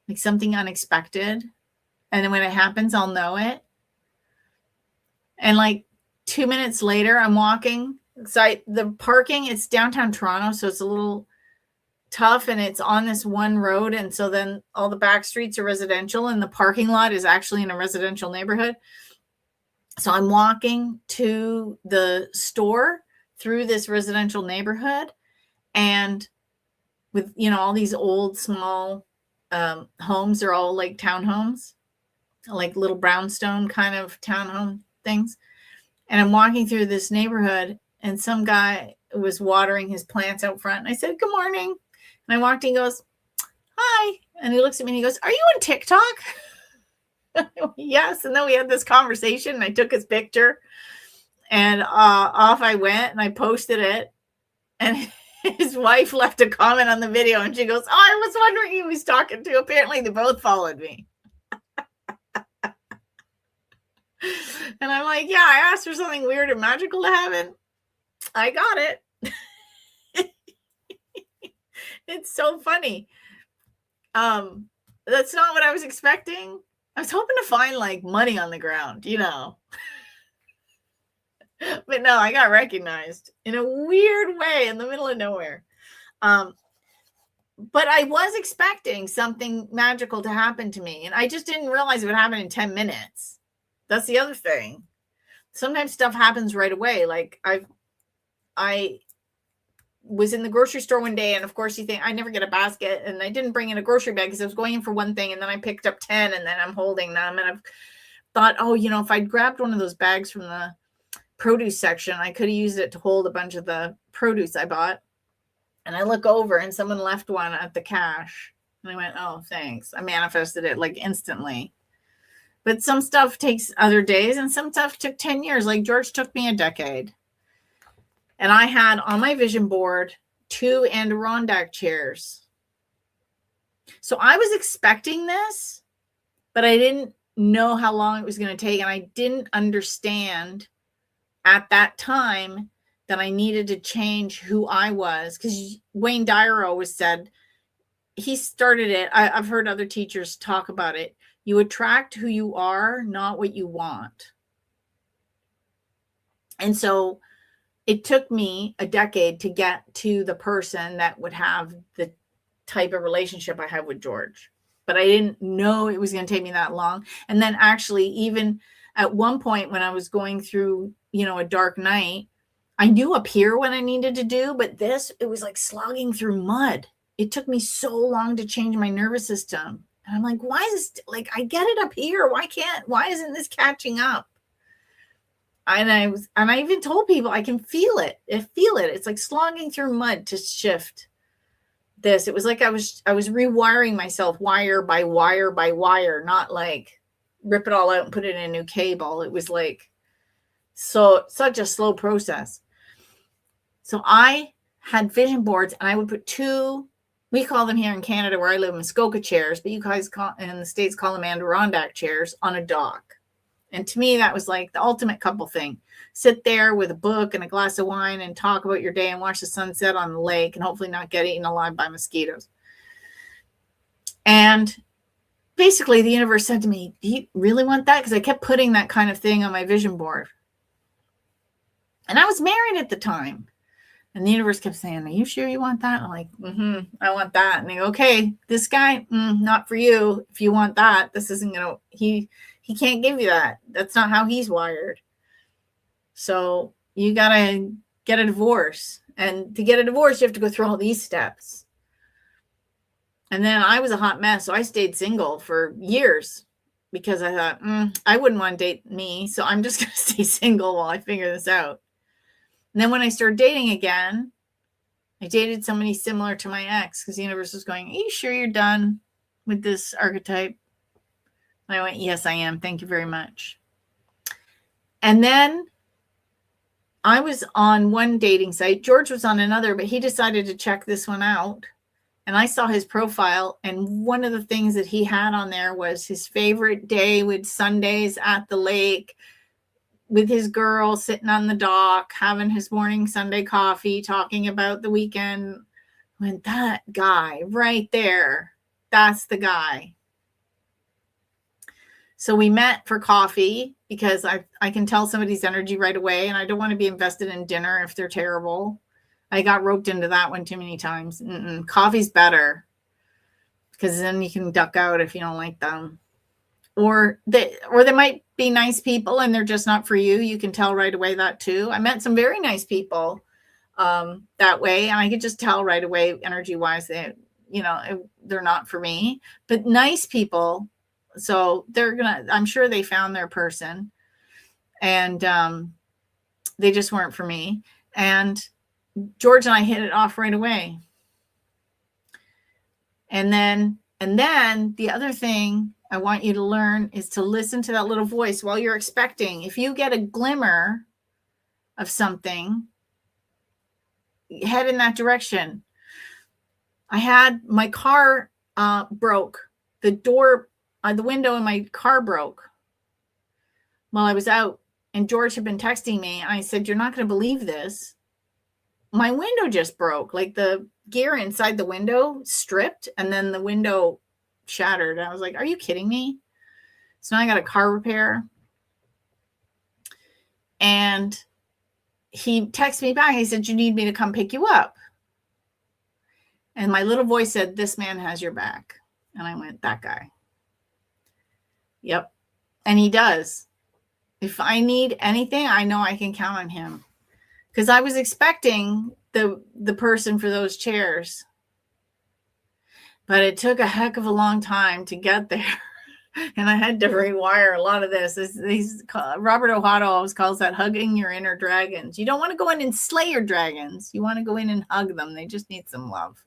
Like something unexpected. And then when it happens, I'll know it. And like 2 minutes later, I'm walking. The parking, it's downtown Toronto. So it's a little tough and it's on this one road. And so then all the back streets are residential and the parking lot is actually in a residential neighborhood. So I'm walking to the store through this residential neighborhood and with, all these old, small homes, they're all like townhomes, like little brownstone kind of townhome things. And I'm walking through this neighborhood and some guy was watering his plants out front. And I said, good morning. And I walked in, he goes, hi. And he looks at me and he goes, are you on TikTok? Yes. And then we had this conversation and I took his picture. And off I went and I posted it. And his wife left a comment on the video and she goes, I was wondering who he was talking to. Apparently they both followed me. And I'm like, yeah, I asked for something weird and magical to happen. I got it. It's so funny. That's not what I was expecting. I was hoping to find like money on the ground, But no, I got recognized in a weird way in the middle of nowhere. But I was expecting something magical to happen to me. And I just didn't realize it would happen in 10 minutes. That's the other thing. Sometimes stuff happens right away. Like I was in the grocery store one day. And of course you think I never get a basket. And I didn't bring in a grocery bag because I was going in for one thing. And then I picked up 10 and then I'm holding them. And I've thought, if I'd grabbed one of those bags from the produce section, I could have used it to hold a bunch of the produce I bought. And I look over and someone left one at the cash. And I went, oh, thanks. I manifested it like instantly. But some stuff takes other days and some stuff took 10 years. Like George took me a decade. And I had on my vision board 2 Adirondack chairs. So I was expecting this, but I didn't know how long it was going to take. And I didn't understand at that time that I needed to change who I was, because Wayne Dyer always said, he started it. I've heard other teachers talk about it. You attract who you are, not what you want. And so it took me a decade to get to the person that would have the type of relationship I have with George. But I didn't know it was going to take me that long. And then actually, even at one point when I was going through, a dark night, I knew up here what I needed to do, but it was like slogging through mud. It took me so long to change my nervous system. And I'm like, why is this, like, I get it up here. Why isn't this catching up? And I even told people I can feel it. It's like slogging through mud to shift this. It was like I was rewiring myself wire by wire by wire, not like rip it all out and put it in a new cable. It was like such a slow process. So I had vision boards, and I would put two, we call them here in Canada where I live, Muskoka chairs, but you guys in the States call them Adirondack chairs, on a dock. And to me, that was like the ultimate couple thing. Sit there with a book and a glass of wine and talk about your day and watch the sunset on the lake and hopefully not get eaten alive by mosquitoes. And basically the universe said to me, do you really want that? Because I kept putting that kind of thing on my vision board. And I was married at the time. And the universe kept saying, are you sure you want that? I'm like, I want that. And they go, okay, this guy, not for you. If you want that, this isn't going to, he can't give you that. That's not how he's wired. So you got to get a divorce. And to get a divorce, you have to go through all these steps. And then I was a hot mess. So I stayed single for years because I thought, I wouldn't want to date me. So I'm just going to stay single while I figure this out. And then when I started dating again, I dated somebody similar to my ex because the universe was going, are you sure you're done with this archetype? And I went, yes, I am. Thank you very much. And then I was on one dating site. George was on another, but he decided to check this one out. And I saw his profile. And one of the things that he had on there was his favorite day with Sundays at the lake, with his girl sitting on the dock, having his morning Sunday coffee, talking about the weekend. I went, that guy right there, that's the guy. So we met for coffee because I can tell somebody's energy right away, and I don't want to be invested in dinner if they're terrible. I got roped into that one too many times. Coffee's better because then you can duck out if you don't like them. Or they might be nice people and they're just not for you. You can tell right away that too. I met some very nice people that way, and I could just tell right away energy wise that, they're not for me. But nice people, so I'm sure they found their person, and they just weren't for me. And George and I hit it off right away. And then the other thing I want you to learn is to listen to that little voice while you're expecting. If you get a glimmer of something, head in that direction. I had my car broke. The door, the window in my car broke while I was out. And George had been texting me. And I said, you're not going to believe this. My window just broke. Like the gear inside the window stripped, and then the window shattered. I was like, are you kidding me? So now I got a car repair. And he texted me back. He said, you need me to come pick you up. And my little voice said, this man has your back. And I went, that guy. Yep. And he does. If I need anything, I know I can count on him. Because I was expecting the person for those chairs. But it took a heck of a long time to get there. And I had to rewire a lot of this. Robert Ohado always calls that hugging your inner dragons. You don't want to go in and slay your dragons. You want to go in and hug them. They just need some love.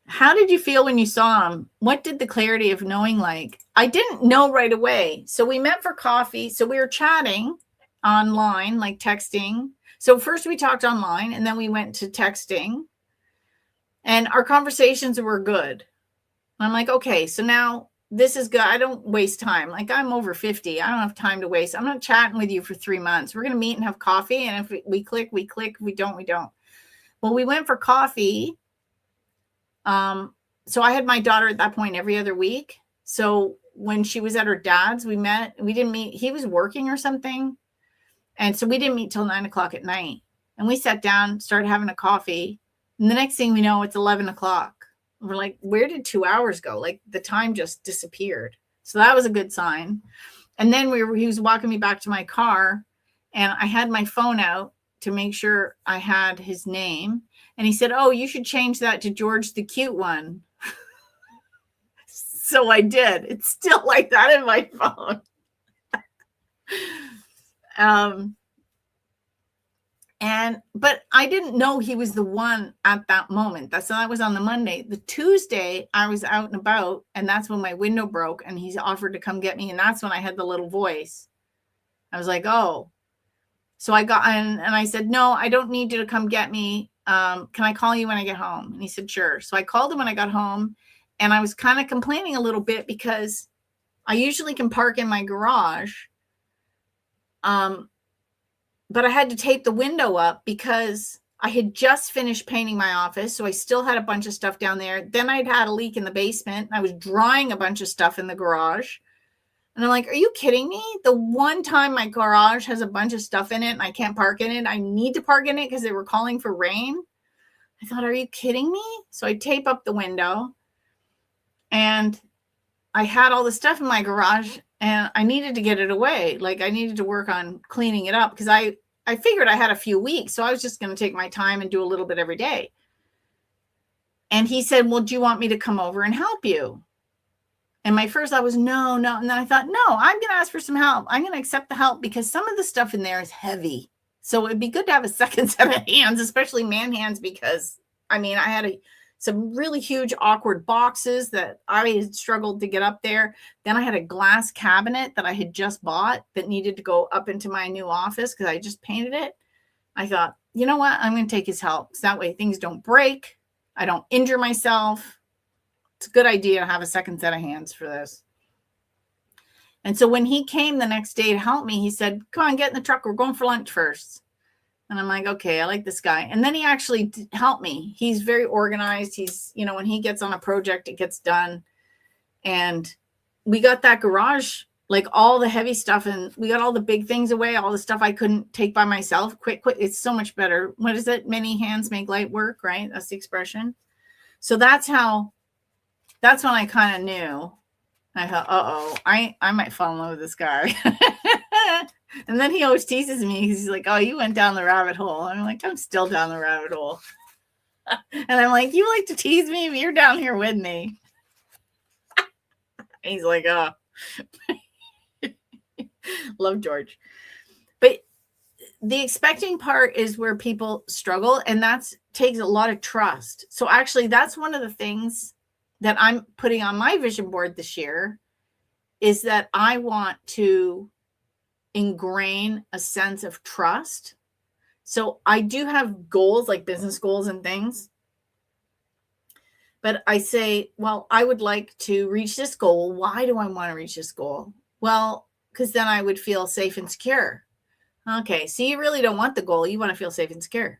How did you feel when you saw him? What did the clarity of knowing like? I didn't know right away. So we met for coffee. So we were chatting online, like texting. So first we talked online, and then we went to texting. And our conversations were good. I'm like, okay, so now this is good. I don't waste time. Like, I'm over 50. I don't have time to waste. I'm not chatting with you for 3 months. We're going to meet and have coffee. And if we click, we click. If we don't, we don't. Well, we went for coffee. So I had my daughter at that point every other week. So when she was at her dad's, we met. We didn't meet. He was working or something. And so we didn't meet till 9:00 at night. And we sat down, started having a coffee. And the next thing we know, it's 11 o'clock. We're like, where did 2 hours go? Like, the time just disappeared. So that was a good sign. And then he was walking me back to my car, and I had my phone out to make sure I had his name. And he said, oh, you should change that to George the Cute One. So I did. It's still like that in my phone. But I didn't know he was the one at that moment. That was on the Monday. The Tuesday, I was out and about, and that's when my window broke, and he's offered to come get me. And that's when I had the little voice. I was like, oh. So I got, and I said, no, I don't need you to come get me. Can I call you when I get home? And he said, sure. So I called him when I got home, and I was kind of complaining a little bit because I usually can park in my garage. But I had to tape the window up because I had just finished painting my office. So I still had a bunch of stuff down there. Then I'd had a leak in the basement. I was drying a bunch of stuff in the garage. And I'm like, are you kidding me? The one time my garage has a bunch of stuff in it and I can't park in it, I need to park in it because they were calling for rain. I thought, are you kidding me? So I tape up the window, and I had all the stuff in my garage, and I needed to get it away. Like, I needed to work on cleaning it up because I figured I had a few weeks. So I was just going to take my time and do a little bit every day. And he said, well, do you want me to come over and help you? And my first thought was, no. And then I thought, no, I'm going to ask for some help. I'm going to accept the help because some of the stuff in there is heavy. So it'd be good to have a second set of hands, especially man hands, because I mean, I had some really huge, awkward boxes that I had struggled to get up there. Then I had a glass cabinet that I had just bought that needed to go up into my new office because I just painted it. I thought, you know what? I'm going to take his help. So that way things don't break. I don't injure myself. It's a good idea to have a second set of hands for this. And so when he came the next day to help me, he said, come on, get in the truck. We're going for lunch first. And I'm like, okay, I like this guy. And then he actually helped me. He's very organized. He's, when he gets on a project, it gets done. And we got that garage, like all the heavy stuff, and we got all the big things away, all the stuff I couldn't take by myself. Quick. It's so much better. What is it? Many hands make light work, right? That's the expression. So that's when I kind of knew. I thought, I might fall in love with this guy. And then he always teases me. He's like, oh, you went down the rabbit hole. I'm like, I'm still down the rabbit hole. And I'm like, you like to tease me, but you're down here with me. He's like, oh. Love George. But the expecting part is where people struggle, and that takes a lot of trust. So actually, that's one of the things that I'm putting on my vision board this year, is that I want to ingrain a sense of trust. So I do have goals, like business goals and things. But I say, well, I would like to reach this goal. Why do I want to reach this goal? Well, because then I would feel safe and secure. Okay, so you really don't want the goal. You want to feel safe and secure.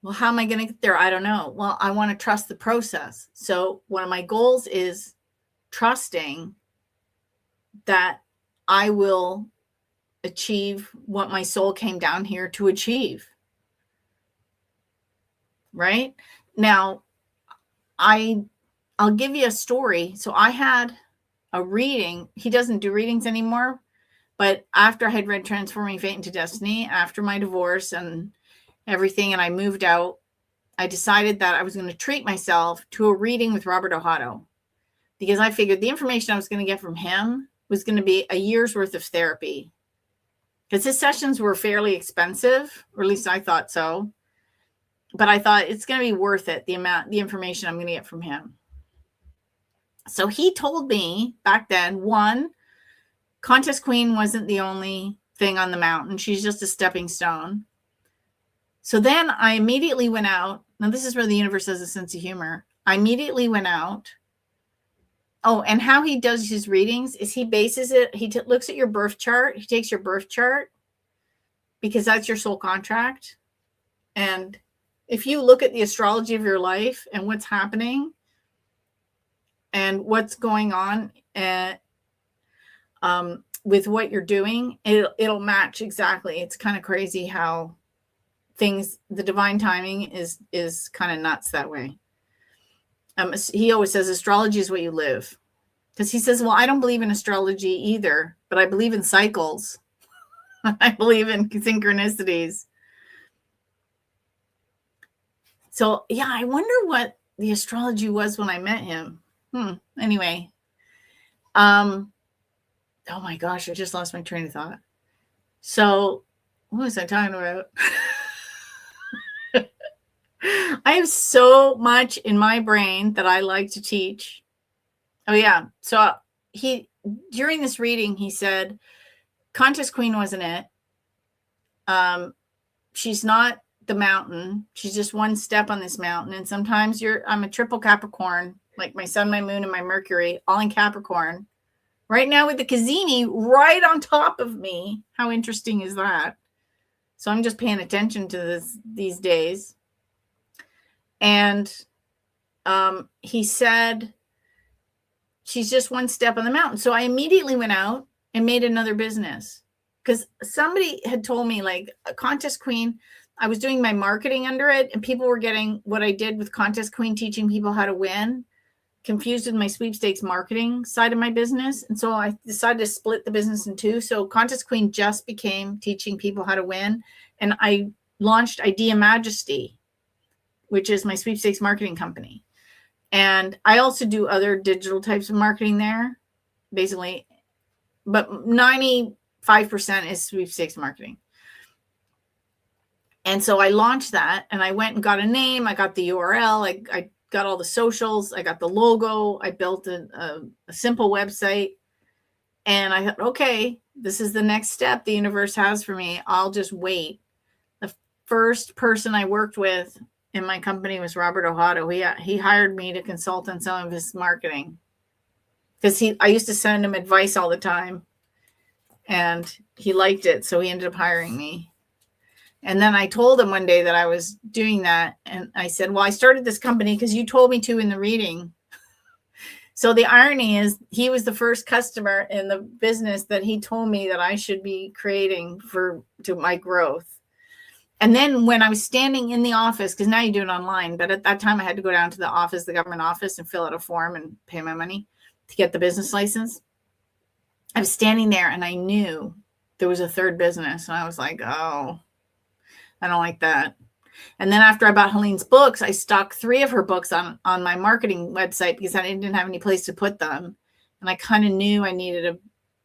Well, how am I going to get there? I don't know. Well, I want to trust the process. So one of my goals is trusting that I will achieve what my soul came down here to achieve. Right? Now, I'll give you a story. So I had a reading. He doesn't do readings anymore. But after I had read Transforming Fate into Destiny, after my divorce and everything, and I moved out, I decided that I was going to treat myself to a reading with Robert Ohotto, because I figured the information I was going to get from him was going to be a year's worth of therapy, because his sessions were fairly expensive, or at least I thought so. But I thought it's going to be worth it, the information I'm going to get from him. So he told me back then, one, Contest Queen wasn't the only thing on the mountain. She's just a stepping stone. So then I immediately went out. Now, this is where the universe has a sense of humor. I immediately went out. Oh, and how he does his readings is he bases it. He looks at your birth chart. He takes your birth chart, because that's your soul contract. And if you look at the astrology of your life and what's happening and what's going on with what you're doing, it'll match exactly. It's kind of crazy how the divine timing is kind of nuts that way. He always says astrology is what you live, because he says, well, I don't believe in astrology either, but I believe in cycles. I believe in synchronicities. So yeah, I wonder what the astrology was when I met him. Anyway, oh my gosh, I just lost my train of thought. So What was I talking about? I have so much in my brain that I like to teach. Oh yeah. So during this reading, he said, Contest Queen wasn't it. She's not the mountain. She's just one step on this mountain. And sometimes I'm a triple Capricorn, like my sun, my moon, and my Mercury, all in Capricorn. Right now with the Kazini right on top of me. How interesting is that? So I'm just paying attention to these days. And he said, she's just one step on the mountain. So I immediately went out and made another business because somebody had told me, like, a Contest Queen, I was doing my marketing under it, and people were getting what I did with Contest Queen, teaching people how to win, confused with my sweepstakes marketing side of my business. And so I decided to split the business in two. So Contest Queen just became teaching people how to win. And I launched Idea Majesty, which is my sweepstakes marketing company. And I also do other digital types of marketing there, basically. But 95% is sweepstakes marketing. And so I launched that, and I went and got a name. I got the URL. I got all the socials. I got the logo. I built a simple website. And I thought, okay, this is the next step the universe has for me. I'll just wait. The first person I worked with in my company was Robert Ohado. He hired me to consult on some of his marketing because I used to send him advice all the time, and he liked it. So he ended up hiring me. And then I told him one day that I was doing that. And I said, well, I started this company because you told me to in the reading. So the irony is he was the first customer in the business that he told me that I should be creating to my growth. And then when I was standing in the office, because now you do it online, but at that time I had to go down to the office, the government office, and fill out a form and pay my money to get the business license. I was standing there and I knew there was a third business. And I was like, oh, I don't like that. And then after I bought Helene's books, I stocked 3 of her books on my marketing website because I didn't have any place to put them. And I kind of knew I needed an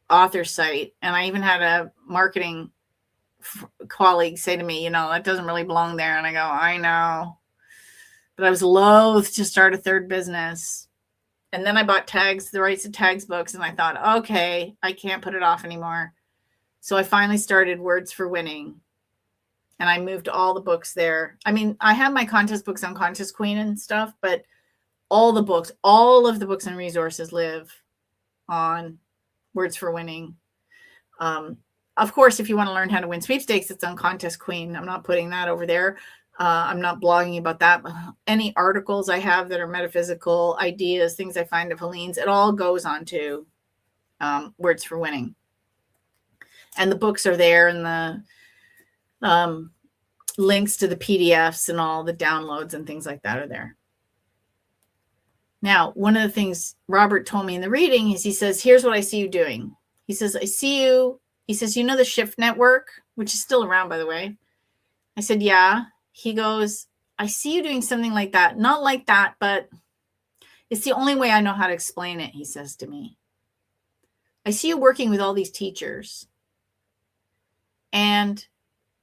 author site. And I even had a marketing colleague say to me, that doesn't really belong there. And I go, I know. But I was loath to start a third business. And then I bought the rights to Tags books. And I thought, okay, I can't put it off anymore. So I finally started Words for Winning. And I moved all the books there. I mean, I have my contest books on Contest Queen and stuff, but all of the books and resources live on Words for Winning. Of course, if you want to learn how to win sweepstakes, it's on Contest Queen. I'm not putting that over there. I'm not blogging about that. Any articles I have that are metaphysical ideas, things I find of Helene's, it all goes onto Words for Winning. And the books are there, and the links to the PDFs and all the downloads and things like that are there. Now, one of the things Robert told me in the reading is he says, here's what I see you doing. He says, I see you. He says, the Shift Network, which is still around, by the way. I said, yeah. He goes, I see you doing something like that. Not like that, but it's the only way I know how to explain it, he says to me. I see you working with all these teachers. And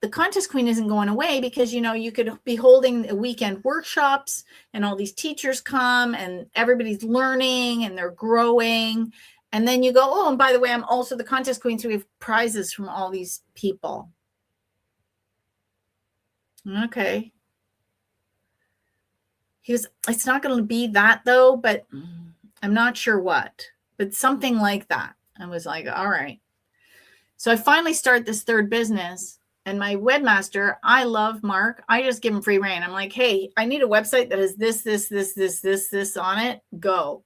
the Contest Queen isn't going away because, you could be holding weekend workshops and all these teachers come and everybody's learning and they're growing. And then you go, oh, and by the way, I'm also the Contest Queen. So we have prizes from all these people. Okay. He goes, it's not going to be that though, but I'm not sure what, but something like that. I was like, all right. So I finally start this third business. And my webmaster, I love Mark. I just give him free reign. I'm like, hey, I need a website that has this on it. Go.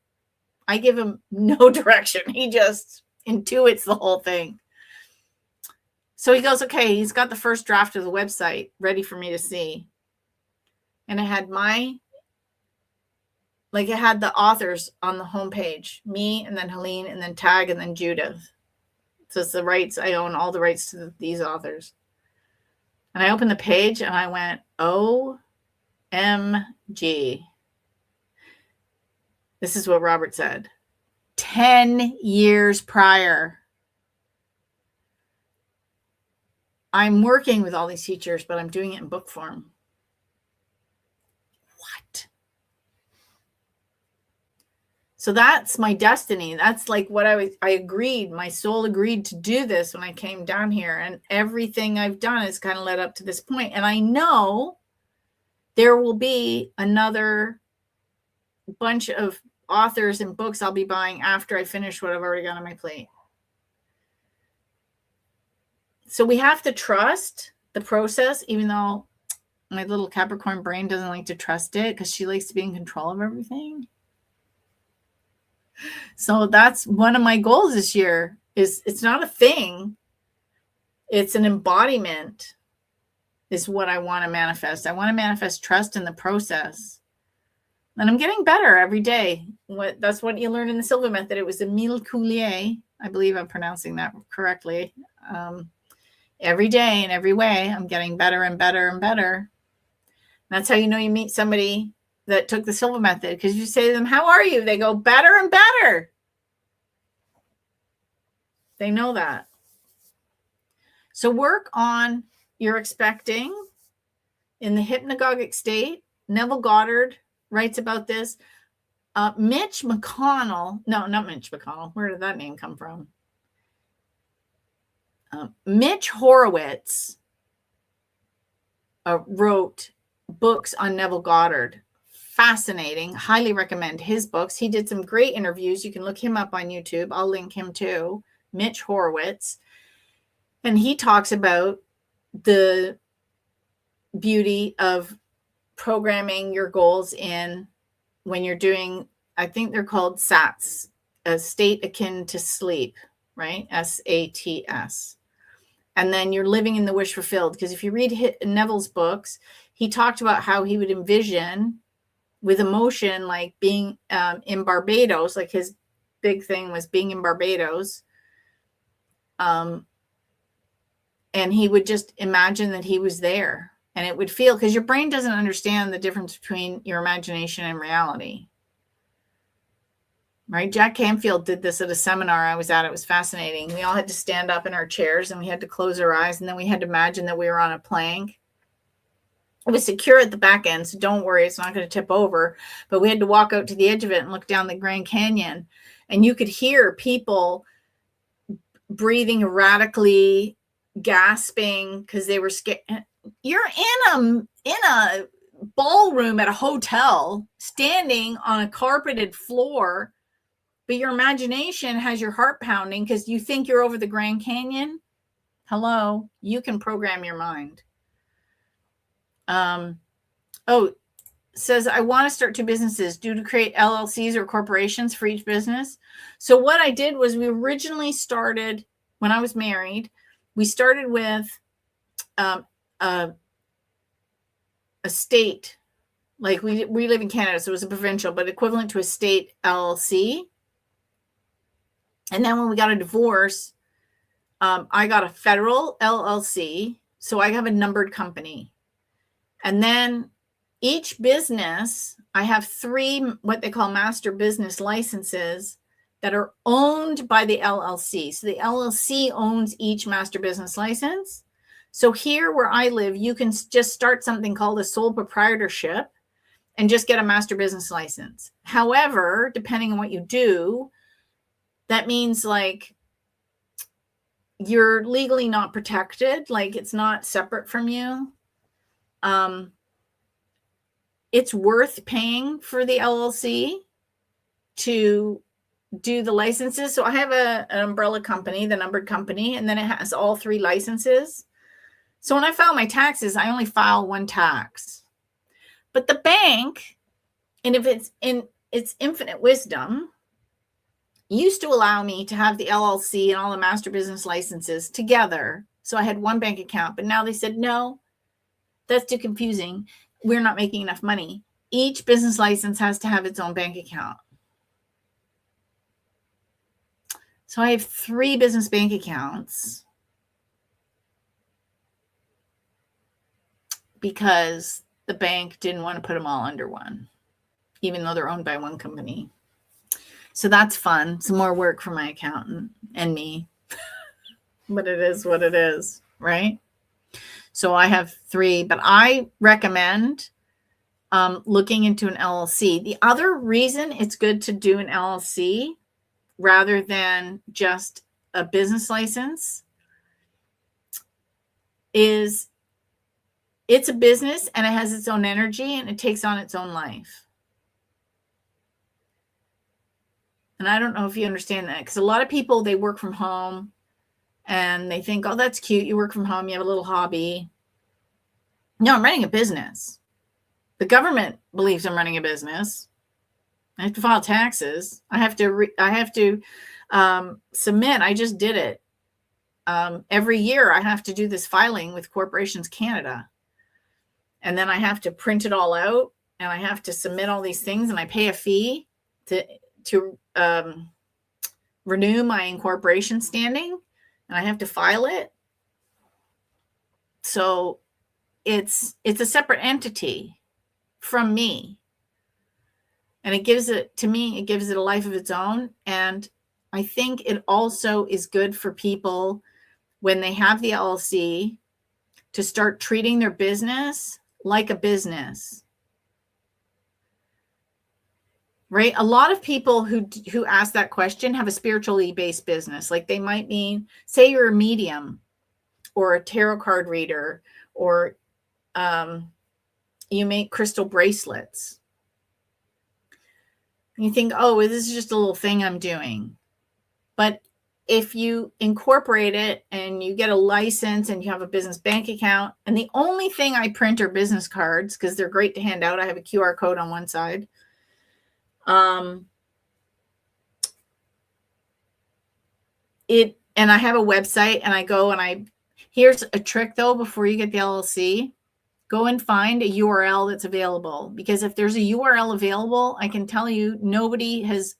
I give him no direction. He just intuits the whole thing. So he goes, okay, he's got the first draft of the website ready for me to see. And it had it had the authors on the homepage, me and then Helene and then Tag and then Judith. So it's the rights. I own all the rights to these authors. And I opened the page and I went, OMG. This is what Robert said. 10 years prior. I'm working with all these teachers, but I'm doing it in book form. What? So that's my destiny. That's like what I agreed. My soul agreed to do this when I came down here. And everything I've done has kind of led up to this point. And I know there will be another bunch of authors and books I'll be buying after I finish what I've already got on my plate. So we have to trust the process, even though my little Capricorn brain doesn't like to trust it because she likes to be in control of everything. So that's one of my goals this year. Is it's not a thing. It's an embodiment is what I want to manifest. I want to manifest trust in the process. And I'm getting better every day. That's what you learn in the Silva method. It was Emile Coulier. I believe I'm pronouncing that correctly. Every day in every way, I'm getting better and better and better. That's how you know you meet somebody that took the Silva method, because you say to them, how are you? They go, better and better. They know that. So work on your expecting in the hypnagogic state. Neville Goddard writes about this. Mitch McConnell, no, not Mitch McConnell. Where did that name come from? Mitch Horowitz wrote books on Neville Goddard. Fascinating. Highly recommend his books. He did some great interviews. You can look him up on YouTube. I'll link him too. Mitch Horowitz. And he talks about the beauty of programming your goals in when you're doing, I think they're called SATs, a state akin to sleep, right? SATS. And then you're living in the wish fulfilled. Because if you read Neville's books, he talked about how he would envision with emotion, like being in Barbados, like his big thing was being in Barbados. And he would just imagine that he was there, and it would feel, because your brain doesn't understand the difference between your imagination and reality. Right? Jack Canfield did this at a seminar I was at. It was fascinating. We all had to stand up in our chairs and we had to close our eyes, and then we had to imagine that we were on a plank. It was secure at the back end, so don't worry, it's not going to tip over. But we had to walk out to the edge of it and look down the Grand Canyon, and you could hear people breathing erratically, gasping because they were scared. You're in a ballroom at a hotel, standing on a carpeted floor, but your imagination has your heart pounding because you think you're over the Grand Canyon. Hello, you can program your mind. Says, I want to start 2 businesses. Do to create LLCs or corporations for each business. So what I did was we originally started, when I was married, we started with a state, like we live in Canada, so it was a provincial, but equivalent to a state LLC. And then when we got a divorce, I got a federal LLC, so I have a numbered company. And then each business, I have 3 what they call master business licenses that are owned by the LLC. So the LLC owns each master business license. So here where I live, you can just start something called a sole proprietorship and just get a master business license. However, depending on what you do, that means like you're legally not protected, like it's not separate from you. It's worth paying for the LLC to do the licenses. So I have an umbrella company, the numbered company, and then it has all 3 licenses. So when I file my taxes, I only file 1 tax. But the bank, and if it's in its infinite wisdom, used to allow me to have the LLC and all the master business licenses together. So I had 1 bank account, but now they said, no, that's too confusing. We're not making enough money. Each business license has to have its own bank account. So I have 3 business bank accounts because the bank didn't want to put them all under one, even though they're owned by 1 company. So that's fun. Some more work for my accountant and me. But it is what it is, right? So I have 3, but I recommend looking into an LLC. The other reason it's good to do an LLC rather than just a business license is it's a business and it has its own energy and it takes on its own life. And I don't know if you understand that, because a lot of people, they work from home and they think, oh, that's cute. You work from home. You have a little hobby. No, I'm running a business. The government believes I'm running a business. I have to file taxes. I have to submit. I just did it. Every year I have to do this filing with Corporations Canada. And then I have to print it all out and I have to submit all these things, and I pay a fee to renew my incorporation standing, and I have to file it. So it's a separate entity from me. And it gives it, to me, it gives it a life of its own. And I think it also is good for people when they have the LLC to start treating their business like a business. Right? A lot of people who ask that question have a spiritually based business. Like they might mean, say you're a medium or a tarot card reader, or you make crystal bracelets. And you think, oh, this is just a little thing I'm doing. But if you incorporate it and you get a license and you have a business bank account, and the only thing I print are business cards because they're great to hand out. I have a QR code on one side. And I have a website, and I go and here's a trick though, before you get the LLC, go and find a URL that's available, because if there's a URL available, I can tell you nobody has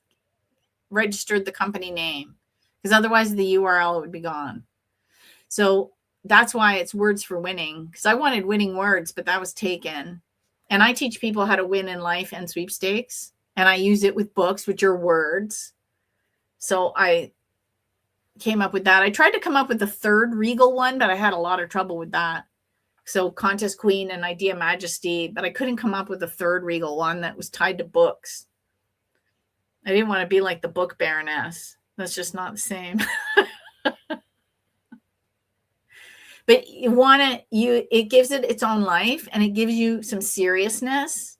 registered the company name, because otherwise the URL would be gone. So that's why it's Words for Winning, because I wanted winning words, but that was taken. And I teach people how to win in life and sweepstakes, and I use it with books, which are words. So I came up with that. I tried to come up with a third regal one, but I had a lot of trouble with that. So Contest Queen and Idea Majesty, but I couldn't come up with a third regal one that was tied to books. I didn't want to be like the Book Baroness. That's just not the same. But it gives it its own life, and it gives you some seriousness.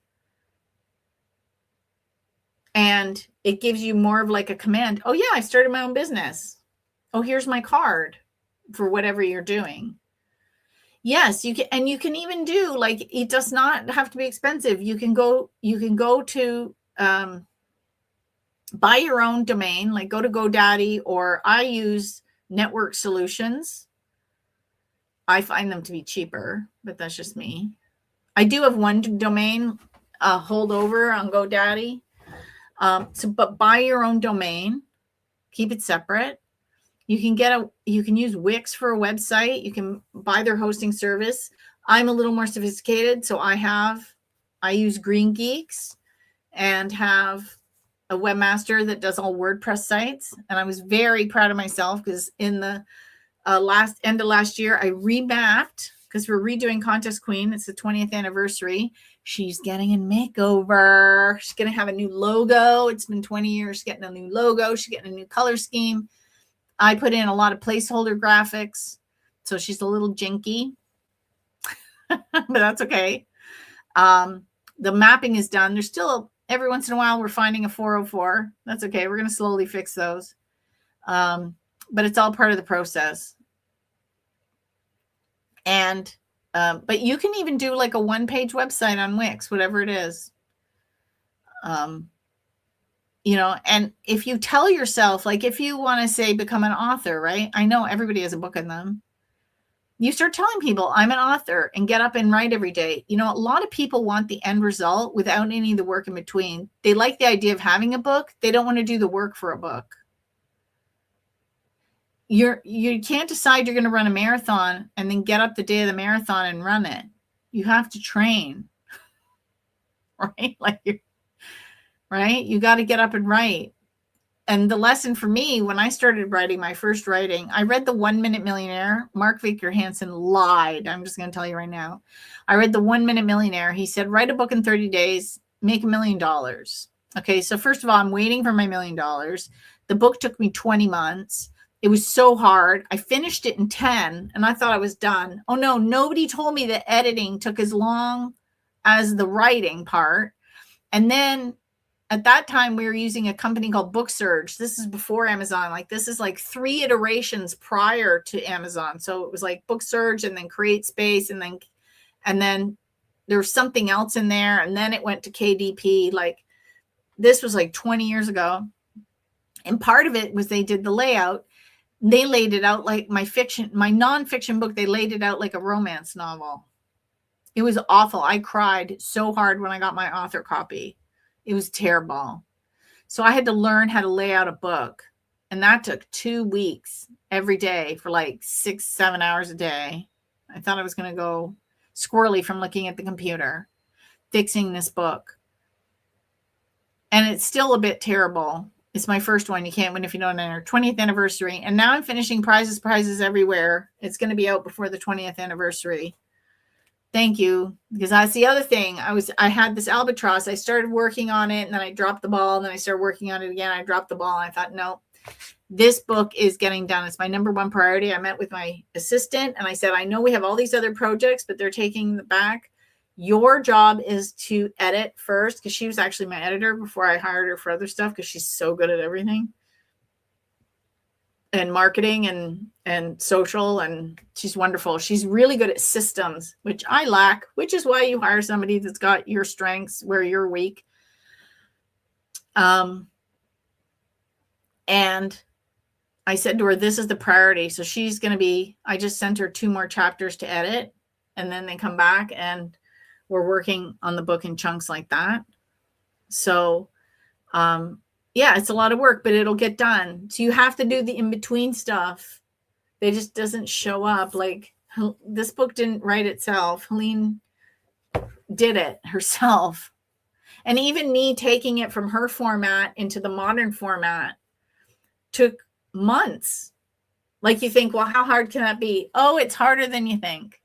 And it gives you more of like a command. Oh yeah, I started my own business. Oh, here's my card for whatever you're doing. Yes, you can, and you can even do, like, it does not have to be expensive. You can go to buy your own domain, like go to GoDaddy, or I use Network Solutions. I find them to be cheaper, but that's just me. I do have one domain holdover on GoDaddy. But buy your own domain, keep it separate. You can use Wix for a website. You can buy their hosting service. I'm a little more sophisticated, so I use Green Geeks and have a webmaster that does all WordPress sites. And I was very proud of myself, because in the end of last year, I remapped, because we're redoing Contest Queen. It's the 20th anniversary. She's getting a makeover. She's going to have a new logo. It's been 20 years. She's getting a new logo. She's getting a new color scheme. I put in a lot of placeholder graphics, so she's a little jinky, but that's okay. The mapping is done. There's still, every once in a while, we're finding a 404. That's okay. We're going to slowly fix those. But it's all part of the process. And but you can even do like a one-page website on Wix, whatever it is. And if you tell yourself, like, if you want to say become an author, right? I know everybody has a book in them. You start telling people, I'm an author, and get up and write every day. A lot of people want the end result without any of the work in between. They like the idea of having a book. They don't want to do the work for a book. You can't decide you're going to run a marathon and then get up the day of the marathon and run it. You have to train, right? Right? You got to get up and write. And the lesson for me, when I started writing my first writing, I read The 1 Minute Millionaire. Mark Victor Hansen lied. I'm just going to tell you right now. I read The 1 Minute Millionaire. He said, write a book in 30 days, make $1 million. Okay, so first of all, I'm waiting for my $1 million. The book took me 20 months. It was so hard. I finished it in 10 and I thought I was done. Oh no, nobody told me that editing took as long as the writing part. And then at that time, we were using a company called BookSurge. This is before Amazon. Like, this is like 3 iterations prior to Amazon. So it was like BookSurge and then CreateSpace and then there was something else in there. And then it went to KDP. Like, this was like 20 years ago. And part of it was they did the layout. They laid it out like my nonfiction book, they laid it out like a romance novel. It was awful. I cried so hard when I got my author copy. It was terrible. So I had to learn how to lay out a book. And that took 2 weeks every day for like 6-7 hours a day. I thought I was going to go squirrely from looking at the computer, fixing this book. And it's still a bit terrible. It's my first one. You can't win if you don't enter. 20th anniversary. And now I'm finishing prizes everywhere. It's going to be out before the 20th anniversary. Thank you. Because that's the other thing. I had this albatross. I started working on it and then I dropped the ball. And then I started working on it again. I dropped the ball. And I thought, no, this book is getting done. It's my number one priority. I met with my assistant and I said, I know we have all these other projects, but they're taking the back. Your job is to edit first, because she was actually my editor before I hired her for other stuff, because she's so good at everything. And marketing and social, and she's wonderful. She's really good at systems, which I lack, which is why you hire somebody that's got your strengths where you're weak. And I said to her, this is the priority. So she's going to be, I just sent her 2 more chapters to edit, and then they come back and we're working on the book in chunks like that. So, yeah, it's a lot of work, but it'll get done. So you have to do the in-between stuff. It just doesn't show up. Like, this book didn't write itself. Helene did it herself. And even me taking it from her format into the modern format took months. Like, you think, well, how hard can that be? Oh, it's harder than you think.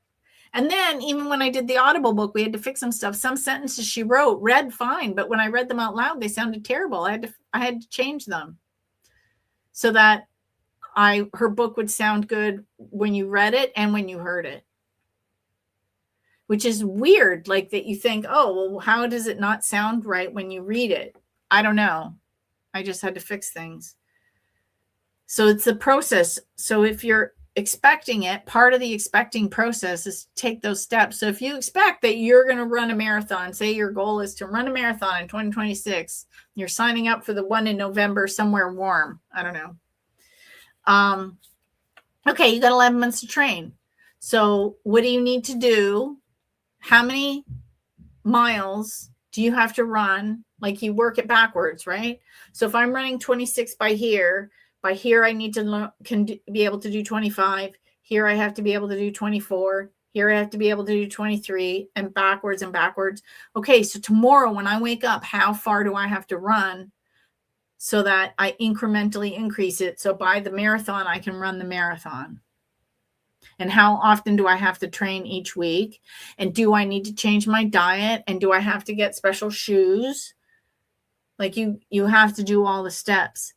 And then even when I did the Audible book, we had to fix some stuff. Some sentences she wrote read fine, but when I read them out loud, they sounded terrible. I had to change them so that her book would sound good when you read it and when you heard it. Which is weird, like that you think, oh, well, how does it not sound right when you read it? I don't know. I just had to fix things. So it's the process. So if you're expecting it, part of the expecting process is to take those steps. So if you expect that you're going to run a marathon, say your goal is to run a marathon in 2026, you're signing up for the one in November somewhere warm. I don't know. Okay, you got 11 months to train. So what do you need to do? How many miles do you have to run? Like, you work it backwards, right? So if I'm running 26 by here I need to be able to do 25. Here I have to be able to do 24. Here I have to be able to do 23, and backwards and backwards. Okay, so tomorrow when I wake up, how far do I have to run so that I incrementally increase it? So by the marathon, I can run the marathon. And how often do I have to train each week? And do I need to change my diet? And do I have to get special shoes? Like, you have to do all the steps.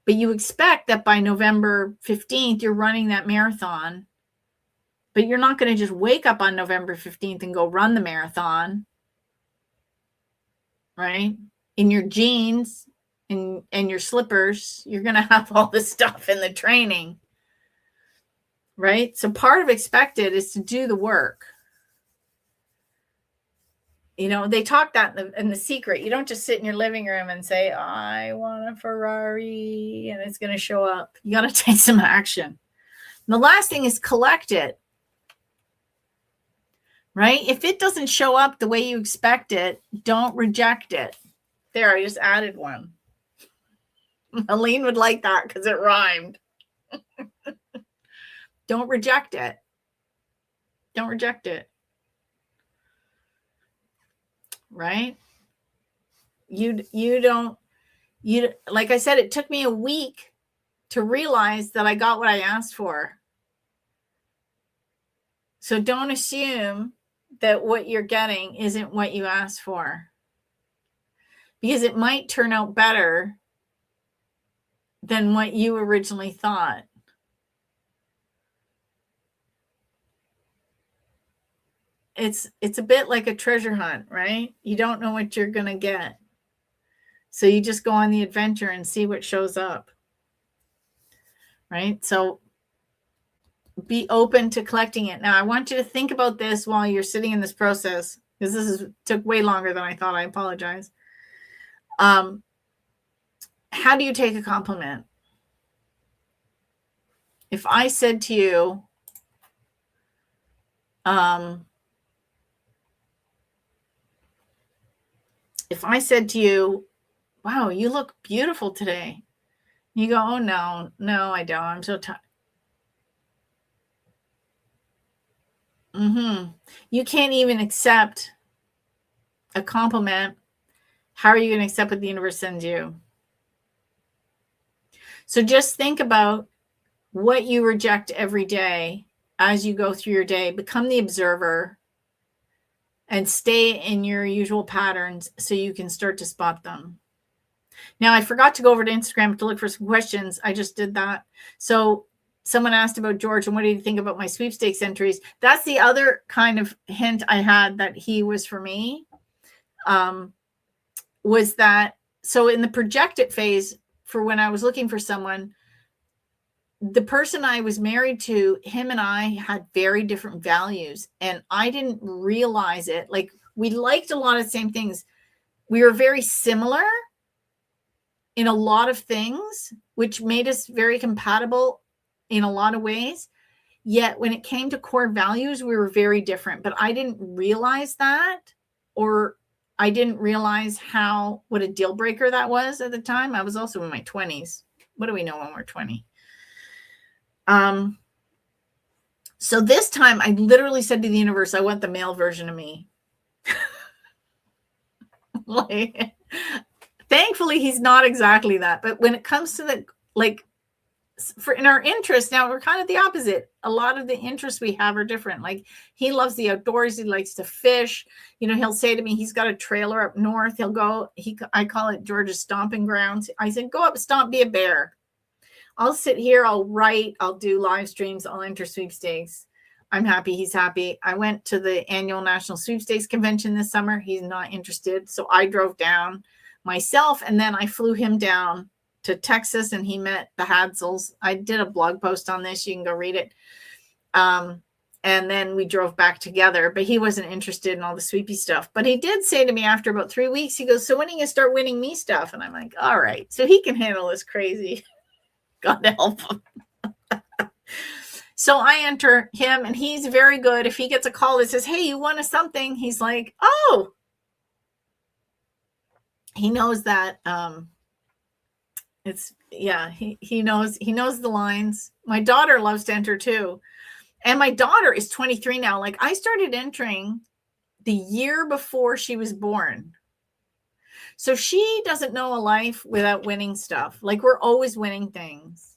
But you expect that by November 15th, you're running that marathon. But you're not going to just wake up on November 15th and go run the marathon, right? In your jeans and your slippers, you're going to have all this stuff in the training, right? So part of expected is to do the work. You know, they talk that in the Secret. You don't just sit in your living room and say, I want a Ferrari, and it's going to show up. You got to take some action. And the last thing is collect it, right? If it doesn't show up the way you expect it, don't reject it. There, I just added one. Helene would like that because it rhymed. Don't reject it. Don't reject it. Right? You don't, Like I said, it took me a week to realize that I got what I asked for. So don't assume that what you're getting isn't what you asked for, because it might turn out better than what you originally thought. It's a bit like a treasure hunt, right? You don't know what you're going to get. So you just go on the adventure and see what shows up. Right? So be open to collecting it. Now, I want you to think about this while you're sitting in this process, because this took way longer than I thought. I apologize. How do you take a compliment? If I said to you, wow, you look beautiful today. You go, oh, no, I don't. I'm so tired. You can't even accept a compliment. How are you going to accept what the universe sends you? So just think about what you reject every day as you go through your day. Become the observer and stay in your usual patterns so you can start to spot them. Now, I forgot to go over to Instagram to look for some questions. I just did that. So someone asked about George and what did he think about my sweepstakes entries? That's the other kind of hint I had that he was for me. Was that, so in the projected phase, for when I was looking for someone, the person I was married to, him and I had very different values, and I didn't realize it. Like, we liked a lot of the same things. We were very similar in a lot of things, which made us very compatible in a lot of ways. Yet when it came to core values, we were very different, but I didn't realize that, or I didn't realize what a deal breaker that was at the time. I was also in my 20s. What do we know when we're 20? So this time I literally said to the universe, I want the male version of me. Like, thankfully he's not exactly that, but when it comes to the, like, in our interests, now we're kind of the opposite. A lot of the interests we have are different. Like, he loves the outdoors. He likes to fish. He'll say to me, he's got a trailer up north. He'll go, I call it George's stomping grounds. I said, go up, stomp, be a bear. I'll sit here, I'll write, I'll do live streams, I'll enter sweepstakes. I'm happy, he's happy. I went to the annual National Sweepstakes Convention this summer. He's not interested. So I drove down myself, and then I flew him down to Texas, and he met the Hadsels. I did a blog post on this. You can go read it. And then we drove back together, but he wasn't interested in all the sweepy stuff. But he did say to me after about 3 weeks, he goes, so when are you going to start winning me stuff? And I'm like, all right. So he can handle this crazy. God help him. So I enter him, and he's very good. If he gets a call that says, hey, you won a something, he's like, oh. He knows that he knows the lines. My daughter loves to enter too. And my daughter is 23 now. Like, I started entering the year before she was born. So she doesn't know a life without winning stuff. Like, we're always winning things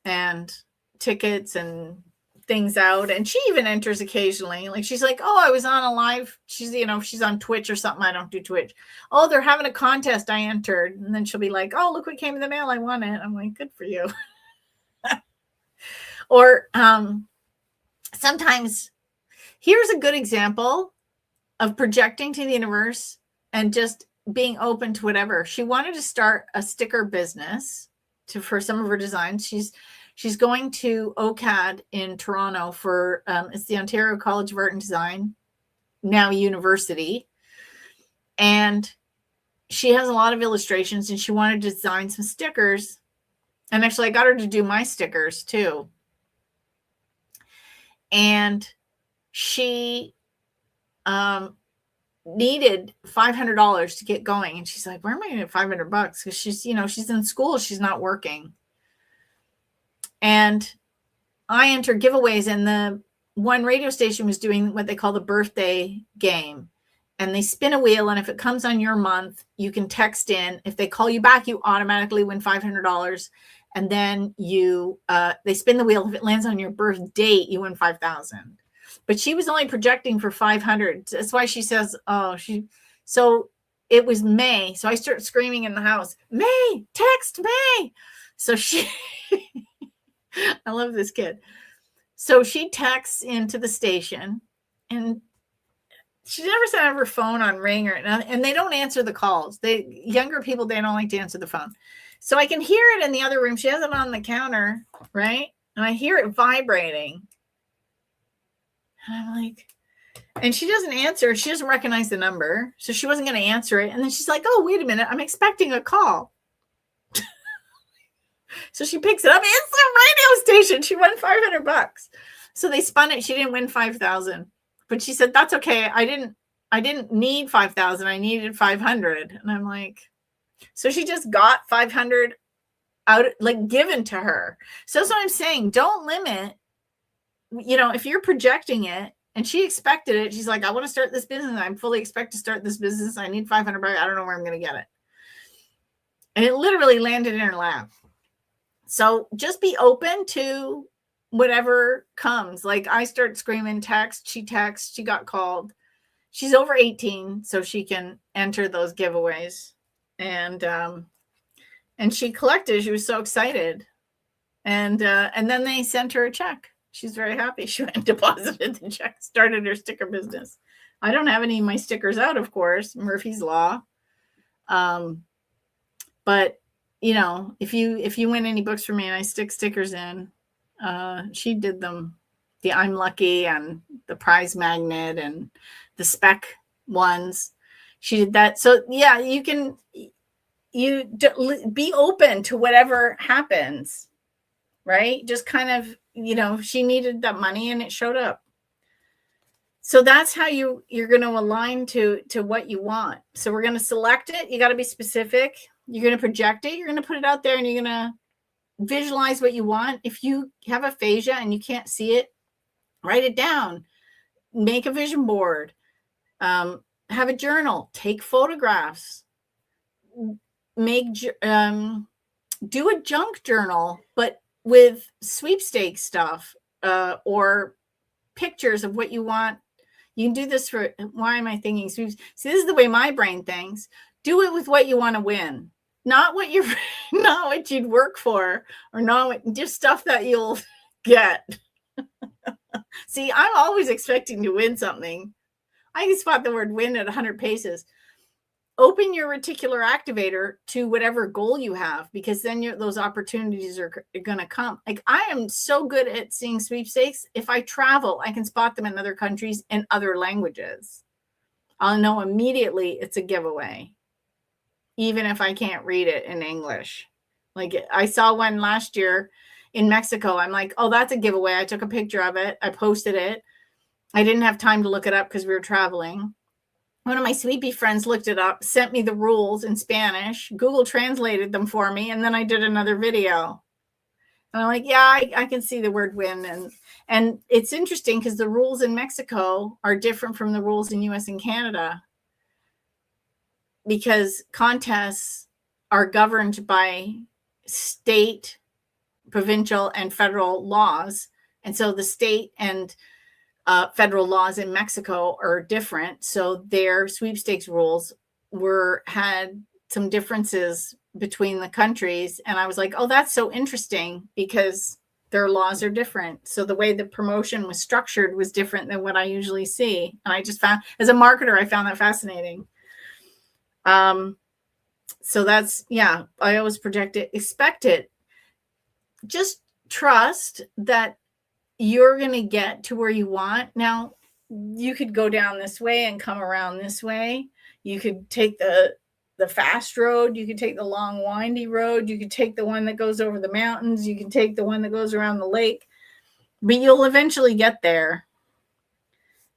and tickets and things out. And she even enters occasionally. Like, she's like, oh, I was on a live. She's, she's on Twitch or something. I don't do Twitch. Oh, they're having a contest. I entered. And then she'll be like, oh, look what came in the mail. I won it. I'm like, good for you. Or sometimes, here's a good example of projecting to the universe and just being open to whatever. She wanted to start a sticker business for some of her designs. She's going to OCAD in Toronto for it's the Ontario College of Art and Design, now university. And she has a lot of illustrations, and she wanted to design some stickers. And actually, I got her to do my stickers too. And she needed $500 to get going. And she's like, where am I going to get $500? Because she's, she's in school. She's not working. And I entered giveaways, and the one radio station was doing what they call the birthday game. and they spin a wheel. And if it comes on your month, you can text in. If they call you back, you automatically win $500. And then they spin the wheel. If it lands on your birth date, you win 5,000. But she was only projecting for 500. That's why she says, so it was May. So I start screaming in the house, May, text May. So I love this kid. So she texts into the station, and she never set up her phone on ring and they don't answer the calls. Younger people, they don't like to answer the phone. So I can hear it in the other room. She has it on the counter, right? And I hear it vibrating. And I'm like, and she doesn't answer. She doesn't recognize the number. So she wasn't going to answer it. And then she's like, oh, wait a minute. I'm expecting a call. So she picks it up. It's the radio station. She won $500. So they spun it. She didn't win 5,000. But she said, that's okay. I didn't need 5,000. I needed 500. And I'm like, so she just got 500 out, like, given to her. So that's what I'm saying. Don't limit, if you're projecting it, and she expected it. She's like, I want to start this business. I fully expect to start this business. I need 500. I don't know where I'm going to get it. And it literally landed in her lap. So just be open to whatever comes. Like, I start screaming, text, she got called. She's over 18, so she can enter those giveaways. And she collected. She was so excited. And then they sent her a check. She's very happy. She went and deposited the check, started her sticker business. I don't have any of my stickers out, of course, Murphy's Law. But if you win any books from me and I stick stickers in, she did them, the I'm Lucky and the prize magnet and the spec ones. She did that. So yeah, you be open to whatever happens, right? Just kind of, she needed that money and it showed up. So that's how you're going to align to what you want. So we're going to select it. You got to be specific. You're going to project it. You're going to put it out there and you're going to visualize what you want. If you have aphasia and you can't see it, write it down. Make a vision board. Have a journal. Take photographs. Do a junk journal, but with sweepstakes stuff or pictures of what you want. You can do this for, why am I thinking sweeps? See, this is the way my brain thinks. Do it with what you want to win, not what you'd work for, or just stuff that you'll get. See, I'm always expecting to win something. I can spot the word win at 100 paces. Open your reticular activator to whatever goal you have, because then those opportunities are going to come. Like, I am so good at seeing sweepstakes. If I travel, I can spot them in other countries and other languages. I'll know immediately it's a giveaway, even if I can't read it in English. Like, I saw one last year in Mexico. I'm like, oh, that's a giveaway. I took a picture of it. I posted it. I didn't have time to look it up because we were traveling. One of my sweepy friends looked it up, sent me the rules in Spanish. Google translated them for me, and then I did another video. And I'm like, yeah, I can see the word win. And it's interesting because the rules in Mexico are different from the rules in US and Canada, because contests are governed by state, provincial, and federal laws. And so the state and federal laws in Mexico are different. So their sweepstakes rules had some differences between the countries. And I was like, oh, that's so interesting, because their laws are different. So the way the promotion was structured was different than what I usually see. And I just found, as a marketer, I found that fascinating. So that's, yeah, I always project it, expect it. Just trust that you're going to get to where you want. Now, you could go down this way and come around this way. You could take the fast road. You could take the long, windy road. You could take the one that goes over the mountains. You can take the one that goes around the lake. But you'll eventually get there.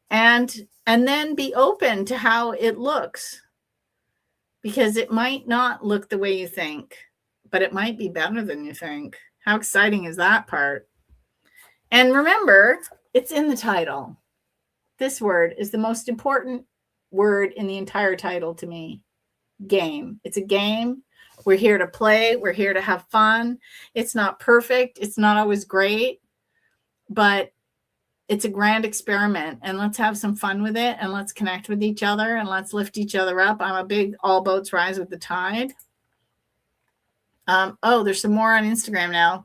And then be open to how it looks. Because it might not look the way you think, but it might be better than you think. How exciting is that part? And remember, it's in the title. This word is the most important word in the entire title to me. Game. It's a game. We're here to play. We're here to have fun. It's not perfect. It's not always great, but it's a grand experiment, and let's have some fun with it, and let's connect with each other, and let's lift each other up. I'm a big all boats rise with the tide. There's some more on Instagram now.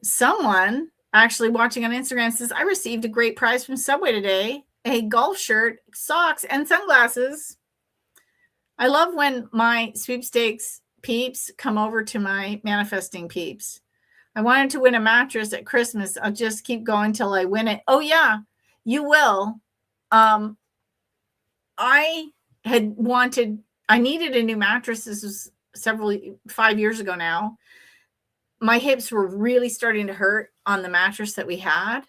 Someone actually watching on Instagram says, I received a great prize from Subway today, a golf shirt, socks, and sunglasses. I love when my sweepstakes peeps come over to my manifesting peeps. I wanted to win a mattress at Christmas. I'll just keep going till I win it. Oh, yeah, you will. I needed a new mattress. This was 5 years ago now. My hips were really starting to hurt on the mattress that we had.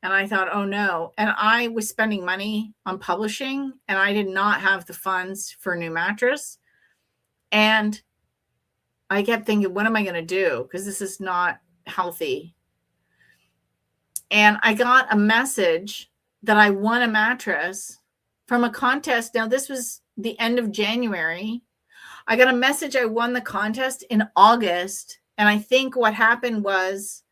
And I thought, oh no. And I was spending money on publishing, and I did not have the funds for a new mattress. And I kept thinking, what am I going to do? Because this is not healthy. And I got a message that I won a mattress from a contest. Now, this was the end of January. I got a message I won the contest in August. And I think what happened was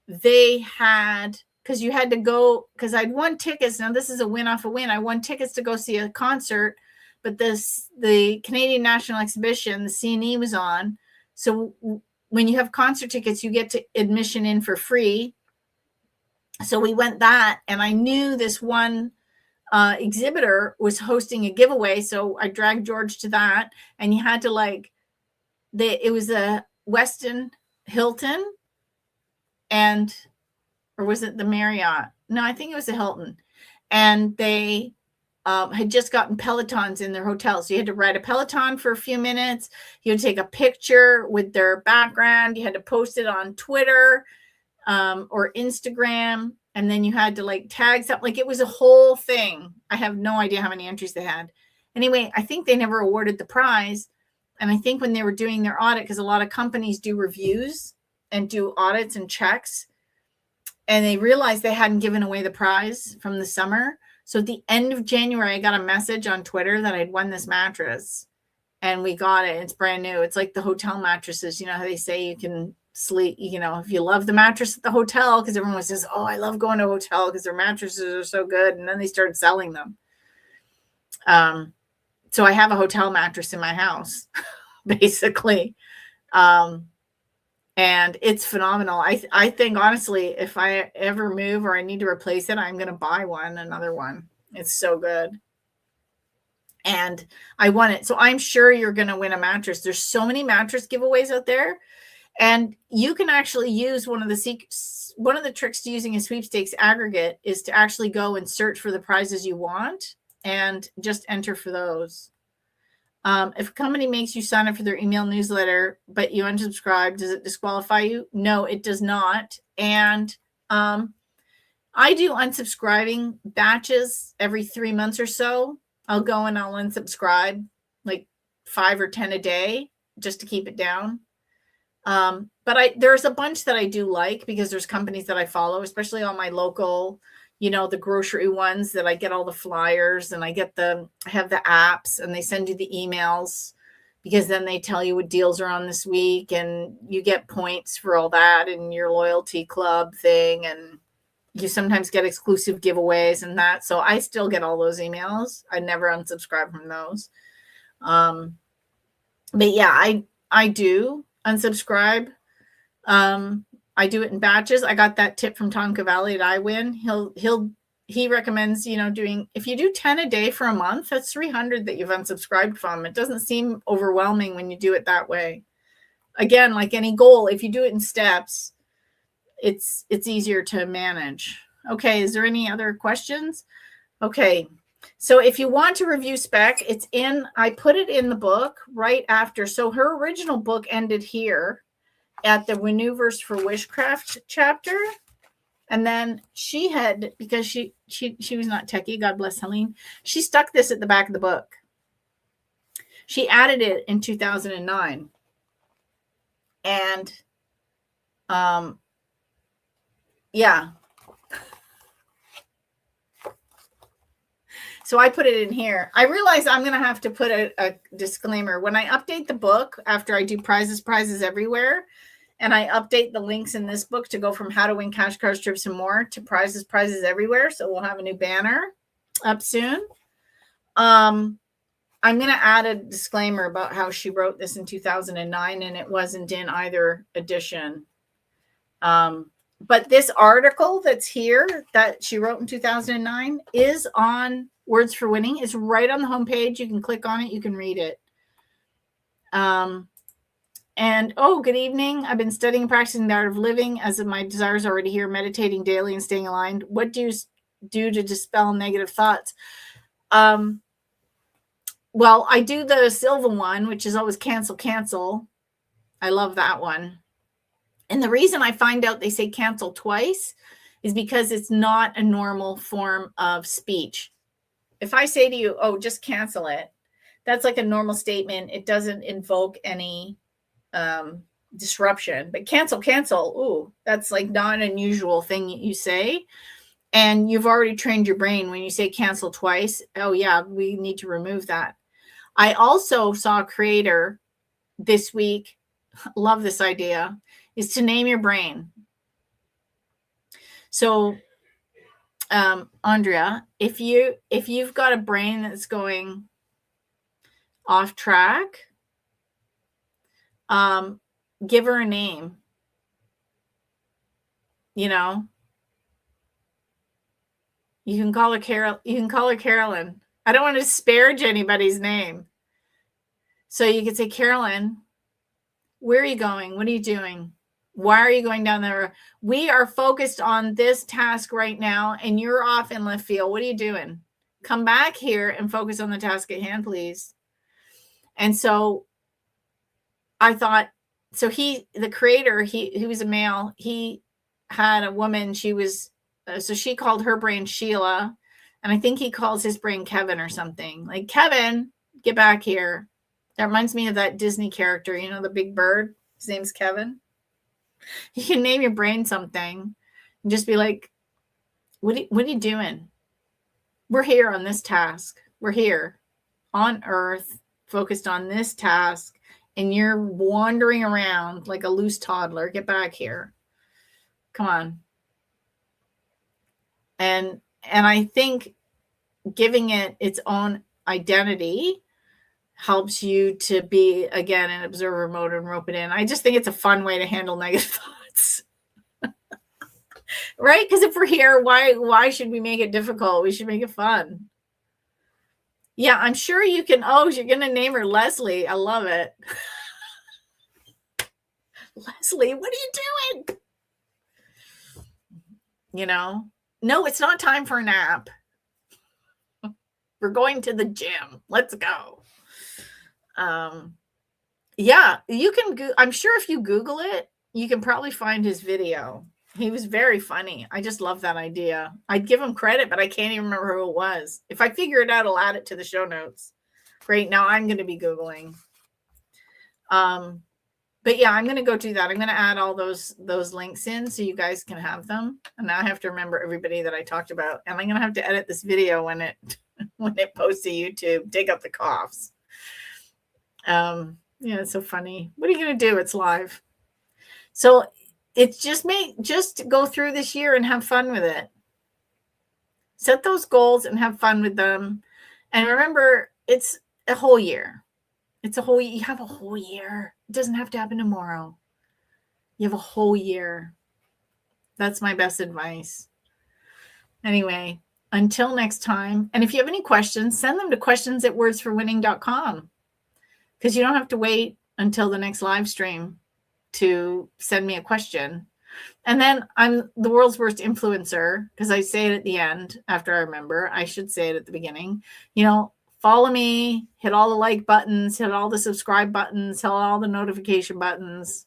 because you had to go, because I'd won tickets. Now, this is a win off a win. I won tickets to go see a concert, but the Canadian National Exhibition, the CNE was on. So when you have concert tickets, you get to admission in for free. So we went that, and I knew this one exhibitor was hosting a giveaway. So I dragged George to that, and you had to it was a Westin Hilton, or was it the Marriott? No, I think it was a Hilton. And they had just gotten Pelotons in their hotel. So you had to ride a Peloton for a few minutes. You had to take a picture with their background. You had to post it on Twitter or Instagram. And then you had to tag something. It was a whole thing. I have no idea how many entries they had. Anyway, I think they never awarded the prize. And I think when they were doing their audit, because a lot of companies do reviews and do audits and checks, and they realized they hadn't given away the prize from the summer. So at the end of January, I got a message on Twitter that I'd won this mattress, and we got it. It's brand new. It's like the hotel mattresses. You know how they say you can sleep, if you love the mattress at the hotel, because everyone says, oh, I love going to a hotel because their mattresses are so good. And then they started selling them. So I have a hotel mattress in my house, basically. And it's phenomenal. I think, honestly, if I ever move or I need to replace it, I'm going to buy another one. It's so good. And I won it. So I'm sure you're going to win a mattress. There's so many mattress giveaways out there. And you can actually use one of the tricks to using a sweepstakes aggregate is to actually go and search for the prizes you want and just enter for those. If a company makes you sign up for their email newsletter, but you unsubscribe, does it disqualify you? No, it does not. And I do unsubscribing batches every 3 months or so. I'll go and I'll unsubscribe 5 or 10 a day just to keep it down. But there's a bunch that I do like because there's companies that I follow, especially on my local, the grocery ones that I get all the flyers, and I have the apps, and they send you the emails because then they tell you what deals are on this week, and you get points for all that in your loyalty club thing. And you sometimes get exclusive giveaways and that. So I still get all those emails. I never unsubscribe from those. But yeah, I do unsubscribe. I do it in batches. I got that tip from Tom Cavalli at iWin. He recommends, doing, if you do 10 a day for a month, that's 300 that you've unsubscribed from. It doesn't seem overwhelming when you do it that way. Again, like any goal, if you do it in steps, it's easier to manage. Okay. Is there any other questions? Okay. So if you want to review SPEC, I put it in the book right after. So her original book ended here at the Maneuvers for Wishcraft chapter. And then she had, because she was not techie, God bless Helene, she stuck this at the back of the book. She added it in 2009. And yeah. So I put it in here. I realize I'm going to have to put a disclaimer. When I update the book, after I do prizes everywhere, and I update the links in this book to go from how to win cash cards, trips, and more to prizes everywhere. So we'll have a new banner up soon. I'm going to add a disclaimer about how she wrote this in 2009, and it wasn't in either edition. But this article that's here that she wrote in 2009 is on Words for Winning. It's right on the homepage. You can click on it. You can read it. And good evening. I've been studying and practicing the art of living as of my desires already here, meditating daily and staying aligned. What do you do to dispel negative thoughts? Well, I do the Silva one, which is always cancel. I love that one. And the reason I find out they say cancel twice is because it's not a normal form of speech. If I say to you, just cancel it, that's like a normal statement. It doesn't invoke any disruption. But cancel, that's like not an unusual thing you say. And you've already trained your brain when you say cancel twice. Oh, yeah, we need to remove that. I also saw a creator this week, love this idea, is to name your brain. So, Andrea, if you've got a brain that's going off track, give her a name. You can call her Carol. You can call her Carolyn. I don't want to disparage anybody's name. So you could say, Carolyn, where are you going? What are you doing? Why are you going down there? We are focused on this task right now, and you're off in left field. What are you doing? Come back here and focus on the task at hand, please. And so I thought, the creator, he was a male. He had a woman. She was, so she called her brain Sheila. And I think he calls his brain Kevin or something. Like, Kevin, get back here. That reminds me of that Disney character, the big bird. His name's Kevin. You can name your brain something and just be like, what are you doing? We're here on this task. We're here on Earth, focused on this task, and you're wandering around like a loose toddler. Get back here. Come on. And I think giving it its own identity helps you to be, again, in observer mode and rope it in. I just think it's a fun way to handle negative thoughts. Right? Because if we're here, why should we make it difficult? We should make it fun. Yeah, I'm sure you can. You're going to name her Leslie. I love it. Leslie, what are you doing? No, it's not time for a nap. We're going to the gym. Let's go. Yeah, you can. I'm sure if you Google it, you can probably find his video. He was very funny. I just love that idea. I'd give him credit, but I can't even remember who it was. If I figure it out, I'll add it to the show notes. Great. Now I'm going to be Googling. But yeah, I'm going to go do that. I'm going to add all those links in so you guys can have them. And now I have to remember everybody that I talked about. And I'm going to have to edit this video when it posts to YouTube. Dig up the coughs. Yeah, it's so funny. What are you going to do? It's live. So it's just go through this year and have fun with it. Set those goals and have fun with them. And remember, it's a whole year. You have a whole year. It doesn't have to happen tomorrow. You have a whole year. That's my best advice. Anyway, until next time. And if you have any questions, send them to questions@wordsforwinning.com, because you don't have to wait until the next live stream to send me a question. And then I'm the world's worst influencer, because I say it at the end after I remember. I should say it at the beginning. Follow me, hit all the like buttons, hit all the subscribe buttons, hit all the notification buttons,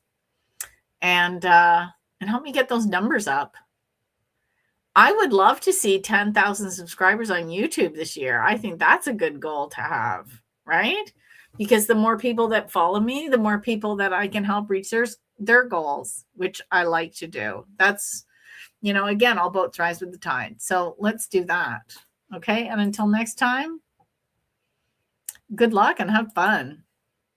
and help me get those numbers up. I would love to see 10,000 subscribers on YouTube this year. I think that's a good goal to have, right? Because the more people that follow me, the more people that I can help reach their goals, which I like to do. That's, again, all boats rise with the tide. So let's do that. Okay. And until next time, good luck and have fun.